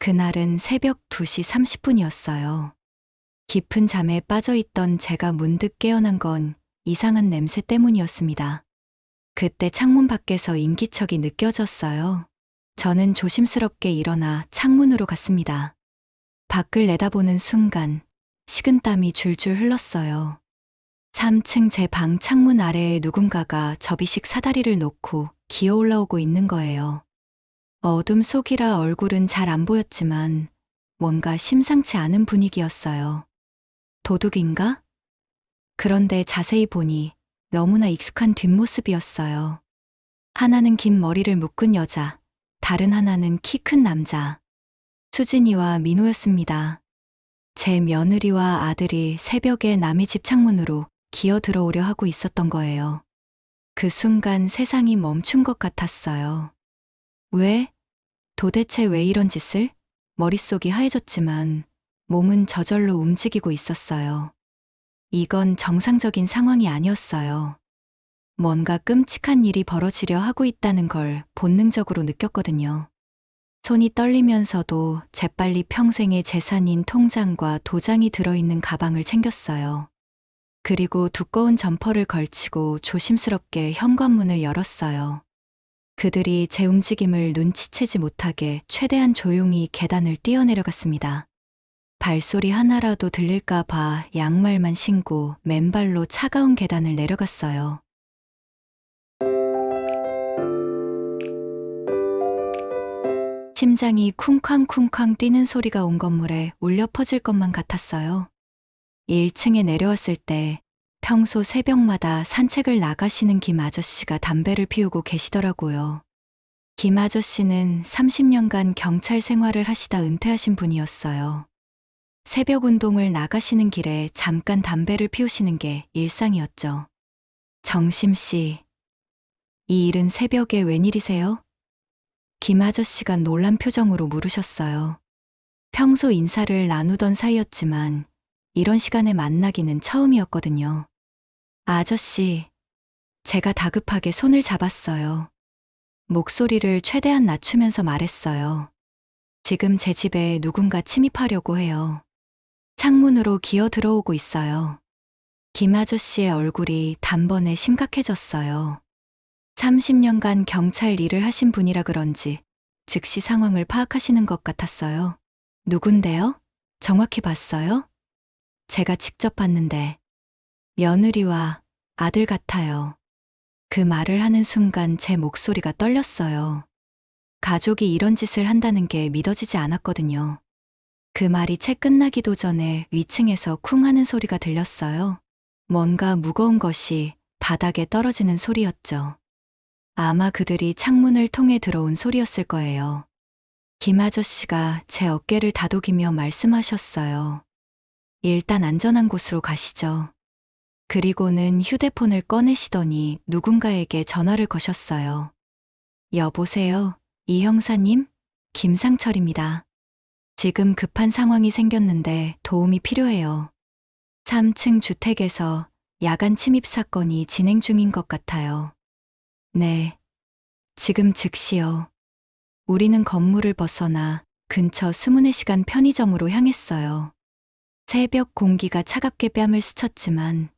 그날은 새벽 2시 30분이었어요. 깊은 잠에 빠져있던 제가 문득 깨어난 건 이상한 냄새 때문이었습니다. 그때 창문 밖에서 인기척이 느껴졌어요. 저는 조심스럽게 일어나 창문으로 갔습니다. 밖을 내다보는 순간 식은땀이 줄줄 흘렀어요. 3층 제 방 창문 아래에 누군가가 접이식 사다리를 놓고 기어 올라오고 있는 거예요. 어둠 속이라 얼굴은 잘 안 보였지만 뭔가 심상치 않은 분위기였어요. 도둑인가? 그런데 자세히 보니 너무나 익숙한 뒷모습이었어요. 하나는 긴 머리를 묶은 여자, 다른 하나는 키 큰 남자. 수진이와 민호였습니다. 제 며느리와 아들이 새벽에 남의 집 창문으로 기어 들어오려 하고 있었던 거예요. 그 순간 세상이 멈춘 것 같았어요. 왜? 도대체 왜 이런 짓을? 머릿속이 하얘졌지만 몸은 저절로 움직이고 있었어요. 이건 정상적인 상황이 아니었어요. 뭔가 끔찍한 일이 벌어지려 하고 있다는 걸 본능적으로 느꼈거든요. 손이 떨리면서도 재빨리 평생의 재산인 통장과 도장이 들어있는 가방을 챙겼어요. 그리고 두꺼운 점퍼를 걸치고 조심스럽게 현관문을 열었어요. 그들이 제 움직임을 눈치채지 못하게 최대한 조용히 계단을 뛰어내려갔습니다. 발소리 하나라도 들릴까 봐 양말만 신고 맨발로 차가운 계단을 내려갔어요. 심장이 쿵쾅쿵쾅 뛰는 소리가 온 건물에 울려 퍼질 것만 같았어요. 1층에 내려왔을 때 평소 새벽마다 산책을 나가시는 김 아저씨가 담배를 피우고 계시더라고요. 김 아저씨는 30년간 경찰 생활을 하시다 은퇴하신 분이었어요. 새벽 운동을 나가시는 길에 잠깐 담배를 피우시는 게 일상이었죠. 정심 씨, 이 일은 새벽에 웬일이세요? 김 아저씨가 놀란 표정으로 물으셨어요. 평소 인사를 나누던 사이였지만 이런 시간에 만나기는 처음이었거든요. 아저씨, 제가 다급하게 손을 잡았어요. 목소리를 최대한 낮추면서 말했어요. 지금 제 집에 누군가 침입하려고 해요. 창문으로 기어 들어오고 있어요. 김 아저씨의 얼굴이 단번에 심각해졌어요. 30년간 경찰 일을 하신 분이라 그런지 즉시 상황을 파악하시는 것 같았어요. 누군데요? 정확히 봤어요? 제가 직접 봤는데 며느리와 아들 같아요. 그 말을 하는 순간 제 목소리가 떨렸어요. 가족이 이런 짓을 한다는 게 믿어지지 않았거든요. 그 말이 채 끝나기도 전에 위층에서 쿵 하는 소리가 들렸어요. 뭔가 무거운 것이 바닥에 떨어지는 소리였죠. 아마 그들이 창문을 통해 들어온 소리였을 거예요. 김 아저씨가 제 어깨를 다독이며 말씀하셨어요. 일단 안전한 곳으로 가시죠. 그리고는 휴대폰을 꺼내시더니 누군가에게 전화를 거셨어요. 여보세요, 이 형사님? 김상철입니다. 지금 급한 상황이 생겼는데 도움이 필요해요. 3층 주택에서 야간 침입 사건이 진행 중인 것 같아요. 네, 지금 즉시요. 우리는 건물을 벗어나 근처 24시간 편의점으로 향했어요. 새벽 공기가 차갑게 뺨을 스쳤지만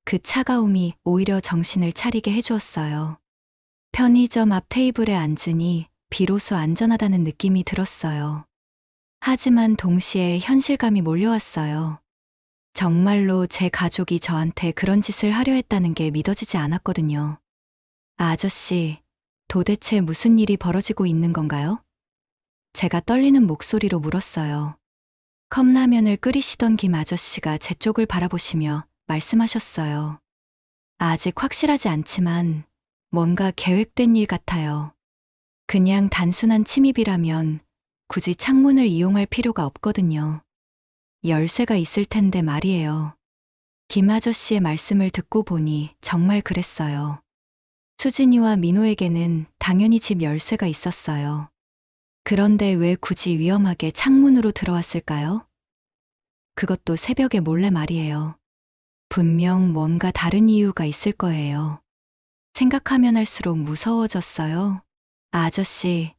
그 차가움이 오히려 정신을 차리게 해주었어요. 편의점 앞 테이블에 앉으니 비로소 안전하다는 느낌이 들었어요. 하지만 동시에 현실감이 몰려왔어요. 정말로 제 가족이 저한테 그런 짓을 하려 했다는 게 믿어지지 않았거든요. 아저씨, 도대체 무슨 일이 벌어지고 있는 건가요? 제가 떨리는 목소리로 물었어요. 컵라면을 끓이시던 김 아저씨가 제 쪽을 바라보시며 말씀하셨어요. 아직 확실하지 않지만 뭔가 계획된 일 같아요. 그냥 단순한 침입이라면 굳이 창문을 이용할 필요가 없거든요. 열쇠가 있을 텐데 말이에요. 김 아저씨의 말씀을 듣고 보니 정말 그랬어요. 수진이와 민호에게는 당연히 집 열쇠가 있었어요. 그런데 왜 굳이 위험하게 창문으로 들어왔을까요? 그것도 새벽에 몰래 말이에요. 분명 뭔가 다른 이유가 있을 거예요. 생각하면 할수록 무서워졌어요. 아저씨,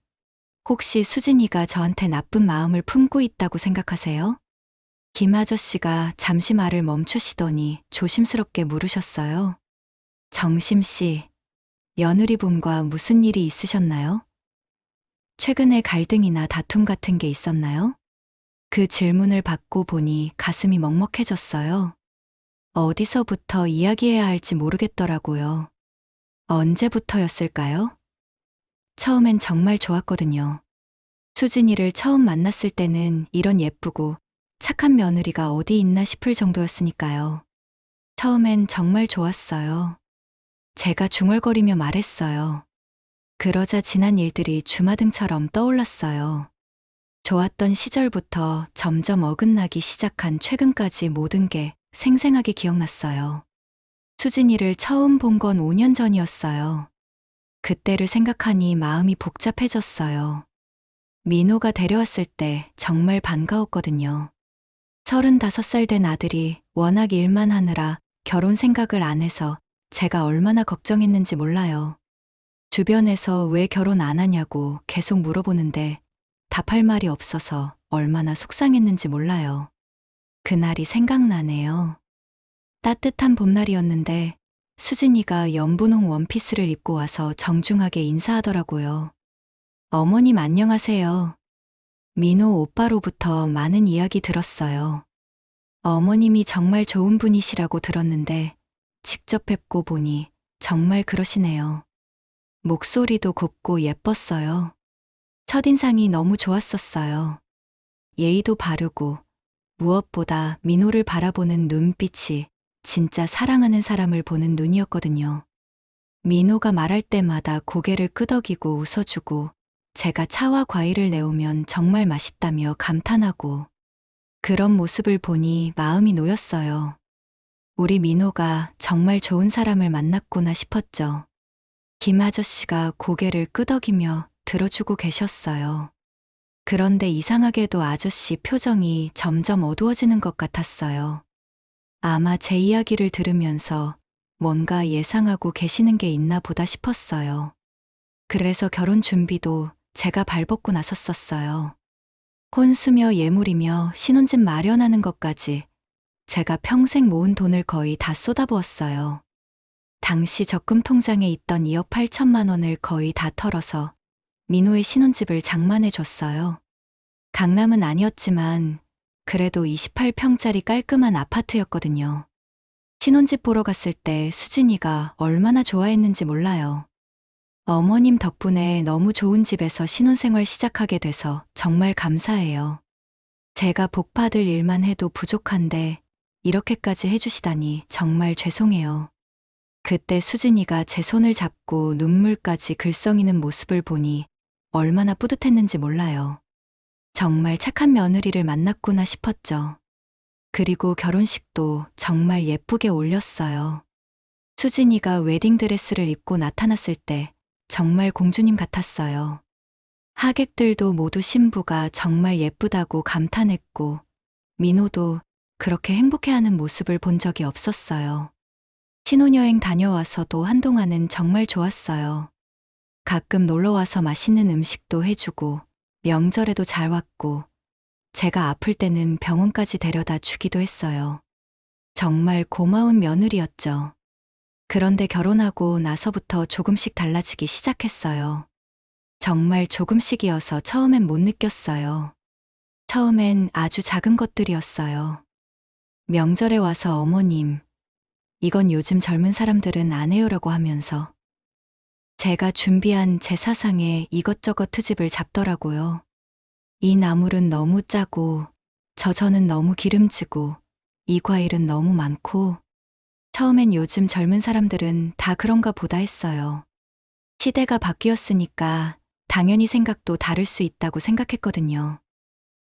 혹시 수진이가 저한테 나쁜 마음을 품고 있다고 생각하세요? 김 아저씨가 잠시 말을 멈추시더니 조심스럽게 물으셨어요. 정심 씨, 며느리분과 무슨 일이 있으셨나요? 최근에 갈등이나 다툼 같은 게 있었나요? 그 질문을 받고 보니 가슴이 먹먹해졌어요. 어디서부터 이야기해야 할지 모르겠더라고요. 언제부터였을까요? 처음엔 정말 좋았거든요. 수진이를 처음 만났을 때는 이런 예쁘고 착한 며느리가 어디 있나 싶을 정도였으니까요. 처음엔 정말 좋았어요. 제가 중얼거리며 말했어요. 그러자 지난 일들이 주마등처럼 떠올랐어요. 좋았던 시절부터 점점 어긋나기 시작한 최근까지 모든 게 생생하게 기억났어요. 수진이를 처음 본 건 5년 전이었어요. 그때를 생각하니 마음이 복잡해졌어요. 민호가 데려왔을 때 정말 반가웠거든요. 35살 된 아들이 워낙 일만 하느라 결혼 생각을 안 해서 제가 얼마나 걱정했는지 몰라요. 주변에서 왜 결혼 안 하냐고 계속 물어보는데 답할 말이 없어서 얼마나 속상했는지 몰라요. 그날이 생각나네요. 따뜻한 봄날이었는데 수진이가 연분홍 원피스를 입고 와서 정중하게 인사하더라고요. 어머님 안녕하세요. 민호 오빠로부터 많은 이야기 들었어요. 어머님이 정말 좋은 분이시라고 들었는데 직접 뵙고 보니 정말 그러시네요. 목소리도 곱고 예뻤어요. 첫인상이 너무 좋았었어요. 예의도 바르고 무엇보다 민호를 바라보는 눈빛이 진짜 사랑하는 사람을 보는 눈이었거든요. 민호가 말할 때마다 고개를 끄덕이고 웃어주고 제가 차와 과일을 내오면 정말 맛있다며 감탄하고 그런 모습을 보니 마음이 놓였어요. 우리 민호가 정말 좋은 사람을 만났구나 싶었죠. 김 아저씨가 고개를 끄덕이며 들어주고 계셨어요. 그런데 이상하게도 아저씨 표정이 점점 어두워지는 것 같았어요. 아마 제 이야기를 들으면서 뭔가 예상하고 계시는 게 있나 보다 싶었어요. 그래서 결혼 준비도 제가 발벗고 나섰었어요. 혼수며 예물이며 신혼집 마련하는 것까지 제가 평생 모은 돈을 거의 다 쏟아부었어요. 당시 적금 통장에 있던 2억 8천만 원을 거의 다 털어서 민호의 신혼집을 장만해 줬어요. 강남은 아니었지만 그래도 28평짜리 깔끔한 아파트였거든요. 신혼집 보러 갔을 때 수진이가 얼마나 좋아했는지 몰라요. 어머님 덕분에 너무 좋은 집에서 신혼생활 시작하게 돼서 정말 감사해요. 제가 복받을 일만 해도 부족한데 이렇게까지 해주시다니 정말 죄송해요. 그때 수진이가 제 손을 잡고 눈물까지 글썽이는 모습을 보니 얼마나 뿌듯했는지 몰라요. 정말 착한 며느리를 만났구나 싶었죠. 그리고 결혼식도 정말 예쁘게 올렸어요. 수진이가 웨딩드레스를 입고 나타났을 때 정말 공주님 같았어요. 하객들도 모두 신부가 정말 예쁘다고 감탄했고 민호도 그렇게 행복해하는 모습을 본 적이 없었어요. 신혼여행 다녀와서도 한동안은 정말 좋았어요. 가끔 놀러와서 맛있는 음식도 해주고 명절에도 잘 왔고 제가 아플 때는 병원까지 데려다 주기도 했어요. 정말 고마운 며느리였죠. 그런데 결혼하고 나서부터 조금씩 달라지기 시작했어요. 정말 조금씩이어서 처음엔 못 느꼈어요. 처음엔 아주 작은 것들이었어요. 명절에 와서 어머님, 이건 요즘 젊은 사람들은 안 해요라고 하면서 제가 준비한 제사상에 이것저것 트집을 잡더라고요. 이 나물은 너무 짜고 저 전은 너무 기름지고 이 과일은 너무 많고 처음엔 요즘 젊은 사람들은 다 그런가 보다 했어요. 시대가 바뀌었으니까 당연히 생각도 다를 수 있다고 생각했거든요.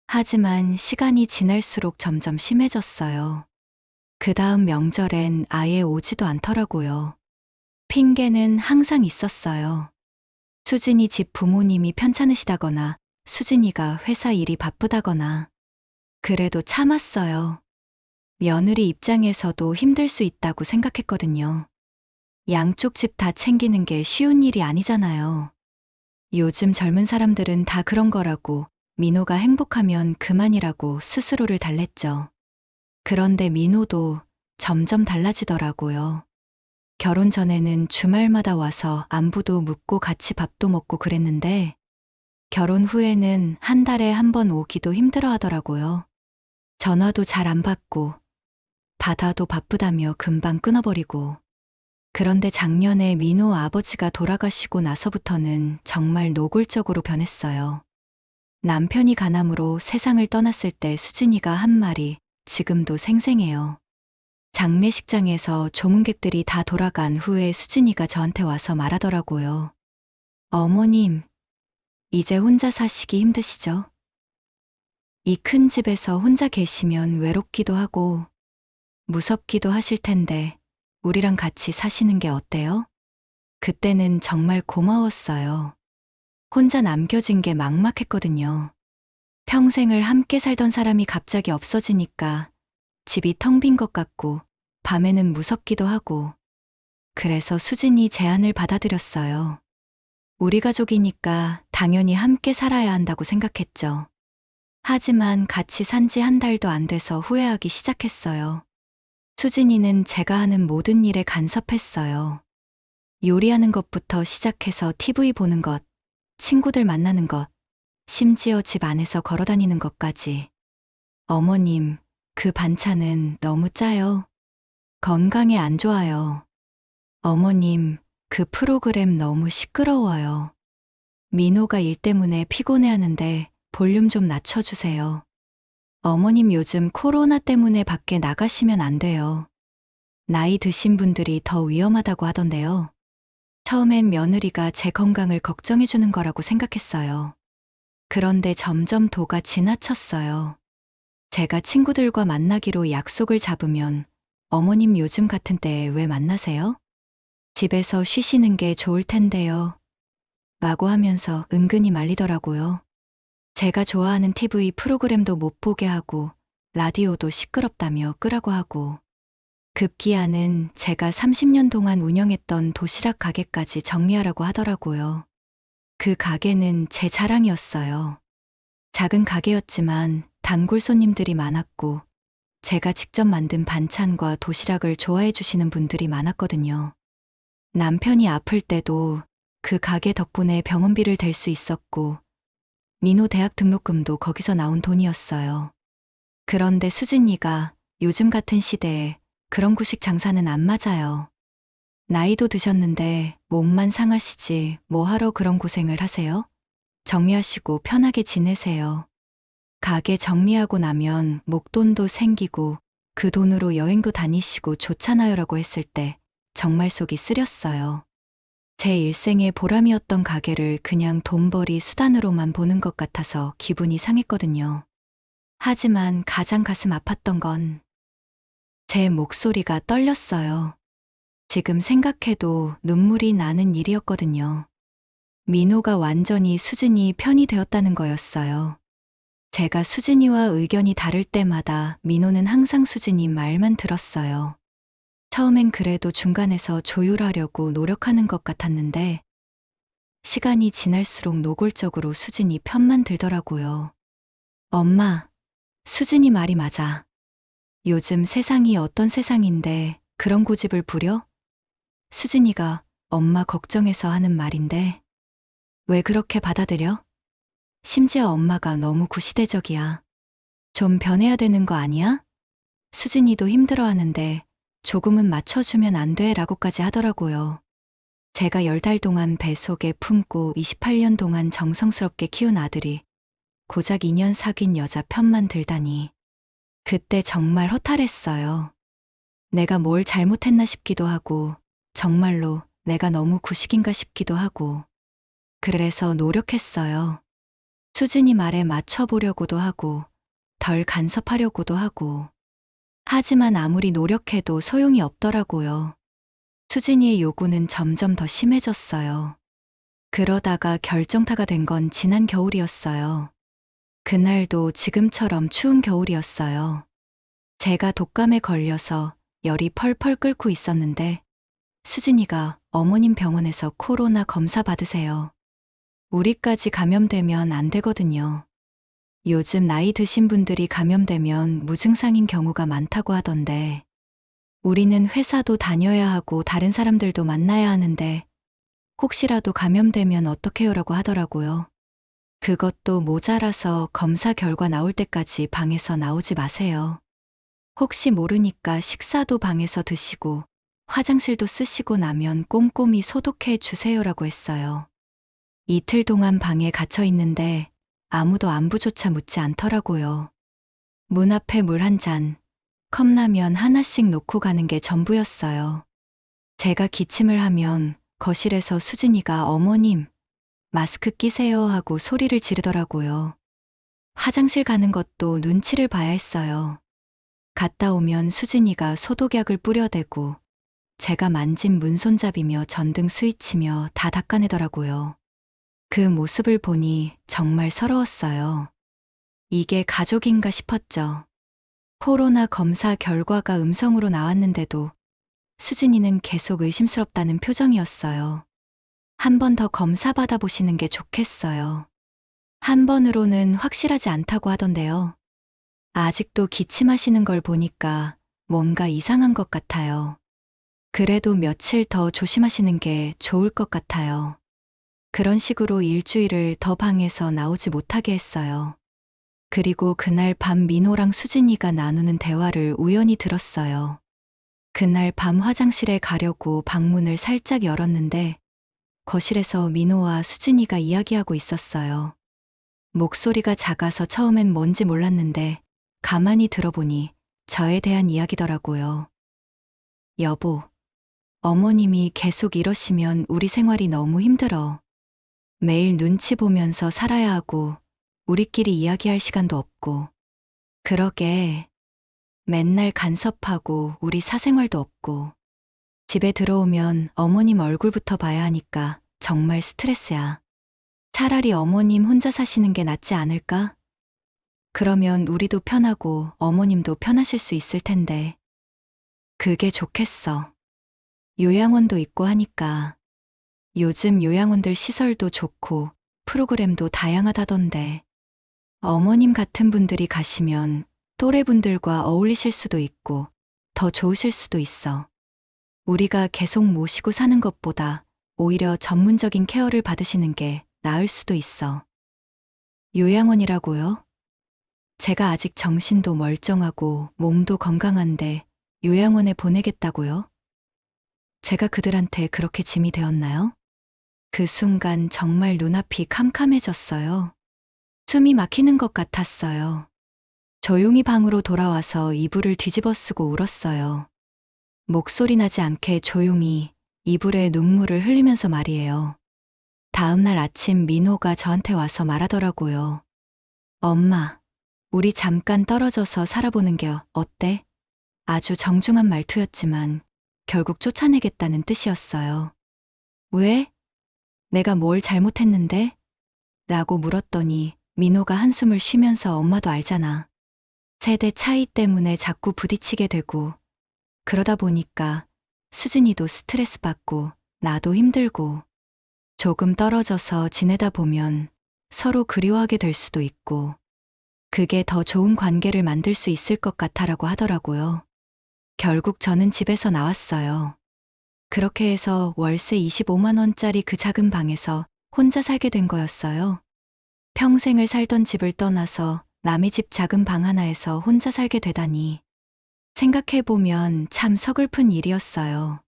하지만 시간이 지날수록 점점 심해졌어요. 그 다음 명절엔 아예 오지도 않더라고요. 핑계는 항상 있었어요. 수진이 집 부모님이 편찮으시다거나 수진이가 회사 일이 바쁘다거나 그래도 참았어요. 며느리 입장에서도 힘들 수 있다고 생각했거든요. 양쪽 집 다 챙기는 게 쉬운 일이 아니잖아요. 요즘 젊은 사람들은 다 그런 거라고, 민호가 행복하면 그만이라고 스스로를 달랬죠. 그런데 민호도 점점 달라지더라고요. 결혼 전에는 주말마다 와서 안부도 묻고 같이 밥도 먹고 그랬는데, 결혼 후에는 한 달에 한 번 오기도 힘들어 하더라고요. 전화도 잘 안 받고, 받아도 바쁘다며 금방 끊어버리고. 그런데 작년에 민호 아버지가 돌아가시고 나서부터는 정말 노골적으로 변했어요. 남편이 간암으로 세상을 떠났을 때 수진이가 한 말이 지금도 생생해요. 장례식장에서 조문객들이 다 돌아간 후에 수진이가 저한테 와서 말하더라고요. 어머님, 이제 혼자 사시기 힘드시죠? 이 큰 집에서 혼자 계시면 외롭기도 하고 무섭기도 하실 텐데 우리랑 같이 사시는 게 어때요? 그때는 정말 고마웠어요. 혼자 남겨진 게 막막했거든요. 평생을 함께 살던 사람이 갑자기 없어지니까 집이 텅 빈 것 같고 밤에는 무섭기도 하고 그래서 수진이 제안을 받아들였어요. 우리 가족이니까 당연히 함께 살아야 한다고 생각했죠. 하지만 같이 산지 한 달도 안 돼서 후회하기 시작했어요. 수진이는 제가 하는 모든 일에 간섭했어요. 요리하는 것부터 시작해서 TV 보는 것, 친구들 만나는 것, 심지어 집 안에서 걸어 다니는 것까지. 어머님, 그 반찬은 너무 짜요. 건강에 안 좋아요. 어머님, 그 프로그램 너무 시끄러워요. 민호가 일 때문에 피곤해하는데 볼륨 좀 낮춰주세요. 어머님 요즘 코로나 때문에 밖에 나가시면 안 돼요. 나이 드신 분들이 더 위험하다고 하던데요. 처음엔 며느리가 제 건강을 걱정해주는 거라고 생각했어요. 그런데 점점 도가 지나쳤어요. 제가 친구들과 만나기로 약속을 잡으면 어머님 요즘 같은 때에 왜 만나세요? 집에서 쉬시는 게 좋을 텐데요. 라고 하면서 은근히 말리더라고요. 제가 좋아하는 TV 프로그램도 못 보게 하고 라디오도 시끄럽다며 끄라고 하고 급기야는 제가 30년 동안 운영했던 도시락 가게까지 정리하라고 하더라고요. 그 가게는 제 자랑이었어요. 작은 가게였지만 단골 손님들이 많았고 제가 직접 만든 반찬과 도시락을 좋아해 주시는 분들이 많았거든요. 남편이 아플 때도 그 가게 덕분에 병원비를 댈 수 있었고 민호 대학 등록금도 거기서 나온 돈이었어요. 그런데 수진이가 요즘 같은 시대에 그런 구식 장사는 안 맞아요. 나이도 드셨는데 몸만 상하시지 뭐하러 그런 고생을 하세요? 정리하시고 편하게 지내세요. 가게 정리하고 나면 목돈도 생기고 그 돈으로 여행도 다니시고 좋잖아요라고 했을 때 정말 속이 쓰렸어요. 제 일생의 보람이었던 가게를 그냥 돈벌이 수단으로만 보는 것 같아서 기분이 상했거든요. 하지만 가장 가슴 아팠던 건 제 목소리가 떨렸어요. 지금 생각해도 눈물이 나는 일이었거든요. 민호가 완전히 수진이 편이 되었다는 거였어요. 제가 수진이와 의견이 다를 때마다 민호는 항상 수진이 말만 들었어요. 처음엔 그래도 중간에서 조율하려고 노력하는 것 같았는데 시간이 지날수록 노골적으로 수진이 편만 들더라고요. 엄마, 수진이 말이 맞아. 요즘 세상이 어떤 세상인데 그런 고집을 부려? 수진이가 엄마 걱정해서 하는 말인데 왜 그렇게 받아들여? 심지어 엄마가 너무 구시대적이야. 좀 변해야 되는 거 아니야? 수진이도 힘들어하는데 조금은 맞춰주면 안 돼 라고까지 하더라고요. 제가 10달 동안 뱃속에 품고 28년 동안 정성스럽게 키운 아들이 고작 2년 사귄 여자 편만 들다니. 그때 정말 허탈했어요. 내가 뭘 잘못했나 싶기도 하고 정말로 내가 너무 구식인가 싶기도 하고 그래서 노력했어요. 수진이 말에 맞춰보려고도 하고 덜 간섭하려고도 하고 하지만 아무리 노력해도 소용이 없더라고요. 수진이의 요구는 점점 더 심해졌어요. 그러다가 결정타가 된 건 지난 겨울이었어요. 그날도 지금처럼 추운 겨울이었어요. 제가 독감에 걸려서 열이 펄펄 끓고 있었는데 수진이가 어머님 병원에서 코로나 검사 받으세요. 우리까지 감염되면 안 되거든요. 요즘 나이 드신 분들이 감염되면 무증상인 경우가 많다고 하던데, 우리는 회사도 다녀야 하고 다른 사람들도 만나야 하는데, 혹시라도 감염되면 어떡해요라고 하더라고요. 그것도 모자라서 검사 결과 나올 때까지 방에서 나오지 마세요. 혹시 모르니까 식사도 방에서 드시고 화장실도 쓰시고 나면 꼼꼼히 소독해 주세요라고 했어요. 이틀 동안 방에 갇혀 있는데 아무도 안부조차 묻지 않더라고요. 문 앞에 물 한 잔, 컵라면 하나씩 놓고 가는 게 전부였어요. 제가 기침을 하면 거실에서 수진이가 어머님, 마스크 끼세요 하고 소리를 지르더라고요. 화장실 가는 것도 눈치를 봐야 했어요. 갔다 오면 수진이가 소독약을 뿌려대고 제가 만진 문손잡이며 전등 스위치며 다 닦아내더라고요. 그 모습을 보니 정말 서러웠어요. 이게 가족인가 싶었죠. 코로나 검사 결과가 음성으로 나왔는데도 수진이는 계속 의심스럽다는 표정이었어요. 한 번 더 검사 받아보시는 게 좋겠어요. 한 번으로는 확실하지 않다고 하던데요. 아직도 기침하시는 걸 보니까 뭔가 이상한 것 같아요. 그래도 며칠 더 조심하시는 게 좋을 것 같아요. 그런 식으로 일주일을 더 방에서 나오지 못하게 했어요. 그리고 그날 밤 민호랑 수진이가 나누는 대화를 우연히 들었어요. 그날 밤 화장실에 가려고 방문을 살짝 열었는데 거실에서 민호와 수진이가 이야기하고 있었어요. 목소리가 작아서 처음엔 뭔지 몰랐는데 가만히 들어보니 저에 대한 이야기더라고요. 여보, 어머님이 계속 이러시면 우리 생활이 너무 힘들어. 매일 눈치 보면서 살아야 하고 우리끼리 이야기할 시간도 없고. 그러게 맨날 간섭하고 우리 사생활도 없고. 집에 들어오면 어머님 얼굴부터 봐야 하니까 정말 스트레스야. 차라리 어머님 혼자 사시는 게 낫지 않을까? 그러면 우리도 편하고 어머님도 편하실 수 있을 텐데. 그게 좋겠어. 요양원도 있고 하니까. 요즘 요양원들 시설도 좋고 프로그램도 다양하다던데. 어머님 같은 분들이 가시면 또래분들과 어울리실 수도 있고 더 좋으실 수도 있어. 우리가 계속 모시고 사는 것보다 오히려 전문적인 케어를 받으시는 게 나을 수도 있어. 요양원이라고요? 제가 아직 정신도 멀쩡하고 몸도 건강한데 요양원에 보내겠다고요? 제가 그들한테 그렇게 짐이 되었나요? 그 순간 정말 눈앞이 캄캄해졌어요. 숨이 막히는 것 같았어요. 조용히 방으로 돌아와서 이불을 뒤집어 쓰고 울었어요. 목소리 나지 않게 조용히 이불에 눈물을 흘리면서 말이에요. 다음 날 아침 민호가 저한테 와서 말하더라고요. 엄마, 우리 잠깐 떨어져서 살아보는 게 어때? 아주 정중한 말투였지만 결국 쫓아내겠다는 뜻이었어요. 왜? 내가 뭘 잘못했는데? 라고 물었더니 민호가 한숨을 쉬면서 엄마도 알잖아. 세대 차이 때문에 자꾸 부딪히게 되고 그러다 보니까 수진이도 스트레스 받고 나도 힘들고 조금 떨어져서 지내다 보면 서로 그리워하게 될 수도 있고 그게 더 좋은 관계를 만들 수 있을 것 같아라고 하더라고요. 결국 저는 집에서 나왔어요. 그렇게 해서 월세 25만 원짜리 그 작은 방에서 혼자 살게 된 거였어요. 평생을 살던 집을 떠나서 남의 집 작은 방 하나에서 혼자 살게 되다니. 생각해보면 참 서글픈 일이었어요.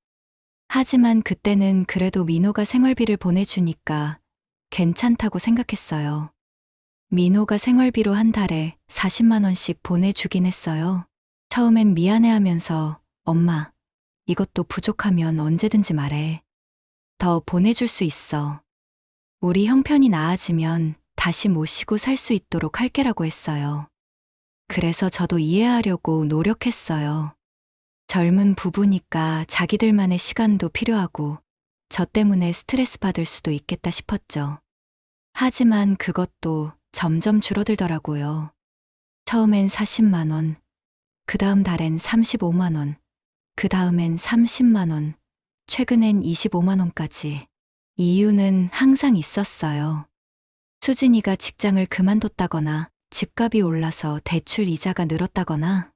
하지만 그때는 그래도 민호가 생활비를 보내주니까 괜찮다고 생각했어요. 민호가 생활비로 한 달에 40만 원씩 보내주긴 했어요. 처음엔 미안해하면서 엄마, 이것도 부족하면 언제든지 말해. 더 보내줄 수 있어. 우리 형편이 나아지면 다시 모시고 살 수 있도록 할게라고 했어요. 그래서 저도 이해하려고 노력했어요. 젊은 부부니까 자기들만의 시간도 필요하고 저 때문에 스트레스 받을 수도 있겠다 싶었죠. 하지만 그것도 점점 줄어들더라고요. 처음엔 40만 원, 그 다음 달엔 35만 원, 그 다음엔 30만 원, 최근엔 25만 원까지. 이유는 항상 있었어요. 수진이가 직장을 그만뒀다거나 집값이 올라서 대출 이자가 늘었다거나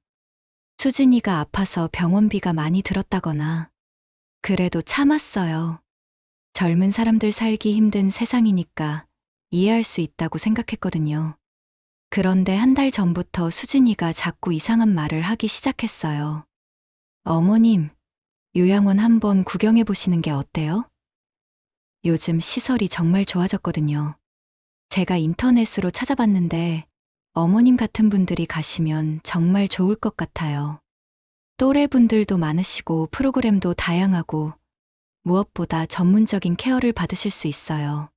수진이가 아파서 병원비가 많이 들었다거나 그래도 참았어요. 젊은 사람들 살기 힘든 세상이니까 이해할 수 있다고 생각했거든요. 그런데 한 달 전부터 수진이가 자꾸 이상한 말을 하기 시작했어요. 어머님, 요양원 한번 구경해 보시는 게 어때요? 요즘 시설이 정말 좋아졌거든요. 제가 인터넷으로 찾아봤는데 어머님 같은 분들이 가시면 정말 좋을 것 같아요. 또래 분들도 많으시고 프로그램도 다양하고 무엇보다 전문적인 케어를 받으실 수 있어요.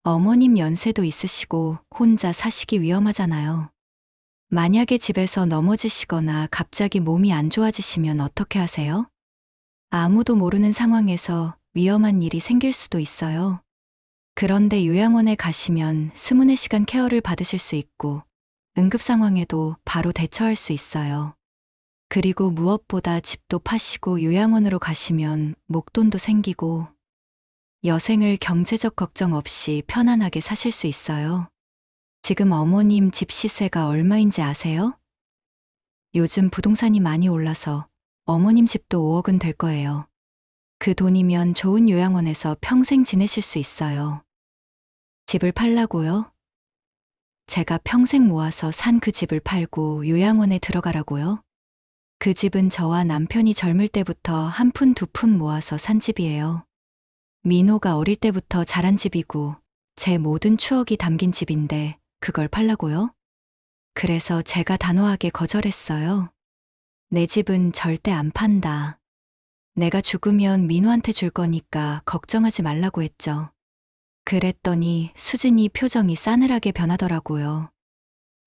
어머님 연세도 있으시고 혼자 사시기 위험하잖아요. 만약에 집에서 넘어지시거나 갑자기 몸이 안 좋아지시면 어떻게 하세요? 아무도 모르는 상황에서 위험한 일이 생길 수도 있어요. 그런데 요양원에 가시면 24시간 케어를 받으실 수 있고 응급 상황에도 바로 대처할 수 있어요. 그리고 무엇보다 집도 파시고 요양원으로 가시면 목돈도 생기고 여생을 경제적 걱정 없이 편안하게 사실 수 있어요. 지금 어머님 집 시세가 얼마인지 아세요? 요즘 부동산이 많이 올라서 어머님 집도 5억은 될 거예요. 그 돈이면 좋은 요양원에서 평생 지내실 수 있어요. 집을 팔라고요? 제가 평생 모아서 산 그 집을 팔고 요양원에 들어가라고요? 그 집은 저와 남편이 젊을 때부터 한 푼 두 푼 모아서 산 집이에요. 민호가 어릴 때부터 자란 집이고 제 모든 추억이 담긴 집인데 그걸 팔라고요? 그래서 제가 단호하게 거절했어요. 내 집은 절대 안 판다. 내가 죽으면 민호한테 줄 거니까 걱정하지 말라고 했죠. 그랬더니 수진이 표정이 싸늘하게 변하더라고요.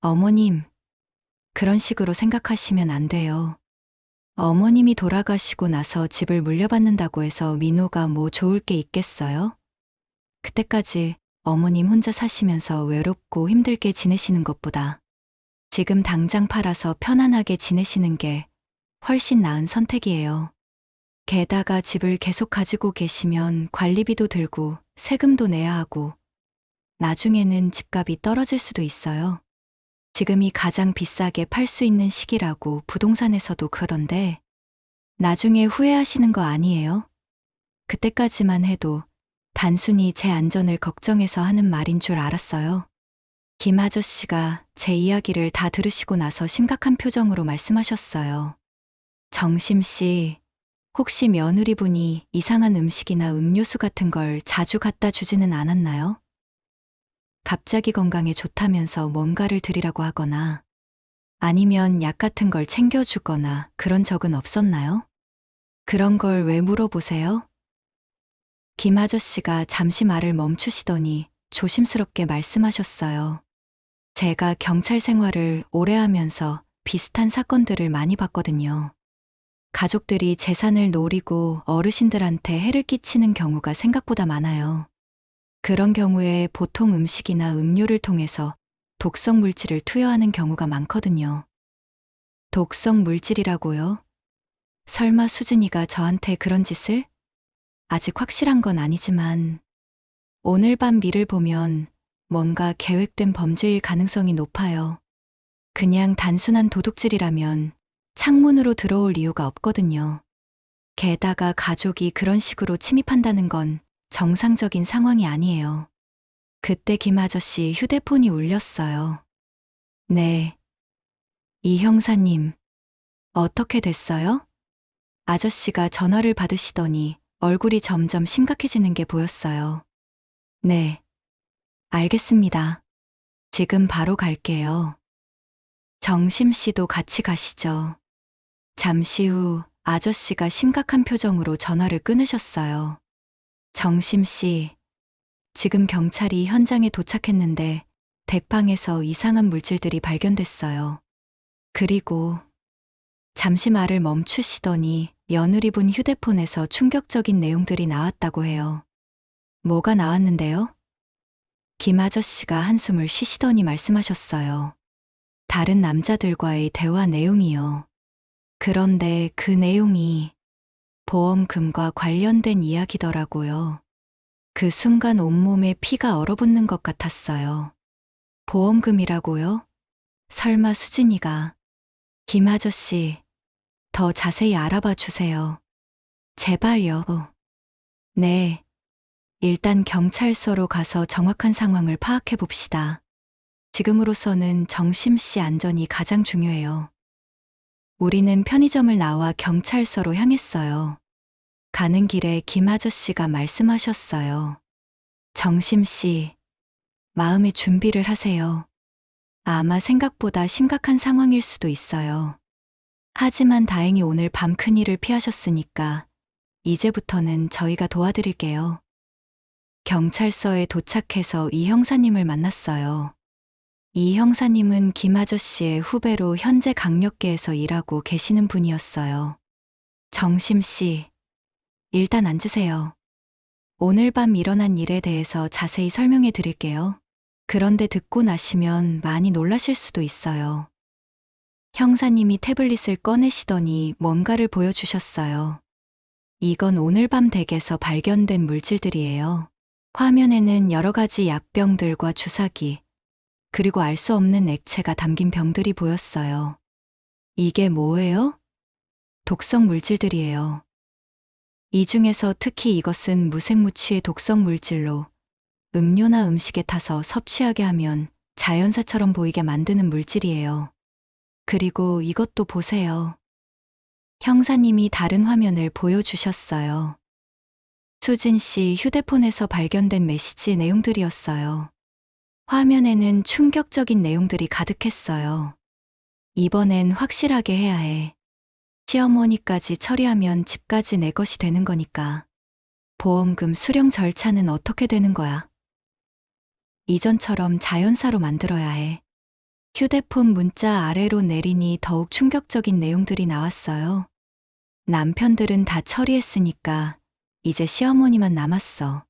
어머님, 그런 식으로 생각하시면 안 돼요. 어머님이 돌아가시고 나서 집을 물려받는다고 해서 민호가 뭐 좋을 게 있겠어요? 그때까지 어머님 혼자 사시면서 외롭고 힘들게 지내시는 것보다 지금 당장 팔아서 편안하게 지내시는 게 훨씬 나은 선택이에요. 게다가 집을 계속 가지고 계시면 관리비도 들고 세금도 내야 하고 나중에는 집값이 떨어질 수도 있어요. 지금이 가장 비싸게 팔 수 있는 시기라고 부동산에서도 그러던데 나중에 후회하시는 거 아니에요? 그때까지만 해도 단순히 제 안전을 걱정해서 하는 말인 줄 알았어요. 김 아저씨가 제 이야기를 다 들으시고 나서 심각한 표정으로 말씀하셨어요. 정심 씨, 혹시 며느리분이 이상한 음식이나 음료수 같은 걸 자주 갖다 주지는 않았나요? 갑자기 건강에 좋다면서 뭔가를 드리라고 하거나 아니면 약 같은 걸 챙겨주거나 그런 적은 없었나요? 그런 걸 왜 물어보세요? 김 아저씨가 잠시 말을 멈추시더니 조심스럽게 말씀하셨어요. 제가 경찰 생활을 오래 하면서 비슷한 사건들을 많이 봤거든요. 가족들이 재산을 노리고 어르신들한테 해를 끼치는 경우가 생각보다 많아요. 그런 경우에 보통 음식이나 음료를 통해서 독성 물질을 투여하는 경우가 많거든요. 독성 물질이라고요? 설마 수진이가 저한테 그런 짓을? 아직 확실한 건 아니지만 오늘 밤 미를 보면 뭔가 계획된 범죄일 가능성이 높아요. 그냥 단순한 도둑질이라면 창문으로 들어올 이유가 없거든요. 게다가 가족이 그런 식으로 침입한다는 건 정상적인 상황이 아니에요. 그때 김 아저씨 휴대폰이 울렸어요. 네. 이 형사님, 어떻게 됐어요? 아저씨가 전화를 받으시더니 얼굴이 점점 심각해지는 게 보였어요. 네. 알겠습니다. 지금 바로 갈게요. 정심 씨도 같이 가시죠. 잠시 후 아저씨가 심각한 표정으로 전화를 끊으셨어요. 정심 씨, 지금 경찰이 현장에 도착했는데 댁방에서 이상한 물질들이 발견됐어요. 그리고 잠시 말을 멈추시더니 며느리분 휴대폰에서 충격적인 내용들이 나왔다고 해요. 뭐가 나왔는데요? 김 아저씨가 한숨을 쉬시더니 말씀하셨어요. 다른 남자들과의 대화 내용이요. 그런데 그 내용이 보험금과 관련된 이야기더라고요. 그 순간 온몸에 피가 얼어붙는 것 같았어요. 보험금이라고요? 설마 수진이가. 김 아저씨, 더 자세히 알아봐 주세요. 제발요. 네. 일단 경찰서로 가서 정확한 상황을 파악해 봅시다. 지금으로서는 정심 씨 안전이 가장 중요해요. 우리는 편의점을 나와 경찰서로 향했어요. 가는 길에 김 아저씨가 말씀하셨어요. 정심 씨, 마음의 준비를 하세요. 아마 생각보다 심각한 상황일 수도 있어요. 하지만 다행히 오늘 밤 큰일을 피하셨으니까 이제부터는 저희가 도와드릴게요. 경찰서에 도착해서 이 형사님을 만났어요. 이 형사님은 김 아저씨의 후배로 현재 강력계에서 일하고 계시는 분이었어요. 정심 씨, 일단 앉으세요. 오늘 밤 일어난 일에 대해서 자세히 설명해 드릴게요. 그런데 듣고 나시면 많이 놀라실 수도 있어요. 형사님이 태블릿을 꺼내시더니 뭔가를 보여주셨어요. 이건 오늘 밤 댁에서 발견된 물질들이에요. 화면에는 여러 가지 약병들과 주사기, 그리고 알 수 없는 액체가 담긴 병들이 보였어요. 이게 뭐예요? 독성 물질들이에요. 이 중에서 특히 이것은 무색무취의 독성 물질로 음료나 음식에 타서 섭취하게 하면 자연사처럼 보이게 만드는 물질이에요. 그리고 이것도 보세요. 형사님이 다른 화면을 보여주셨어요. 수진 씨 휴대폰에서 발견된 메시지 내용들이었어요. 화면에는 충격적인 내용들이 가득했어요. 이번엔 확실하게 해야 해. 시어머니까지 처리하면 집까지 내 것이 되는 거니까. 보험금 수령 절차는 어떻게 되는 거야? 이전처럼 자연사로 만들어야 해. 휴대폰 문자 아래로 내리니 더욱 충격적인 내용들이 나왔어요. 남편들은 다 처리했으니까 이제 시어머니만 남았어.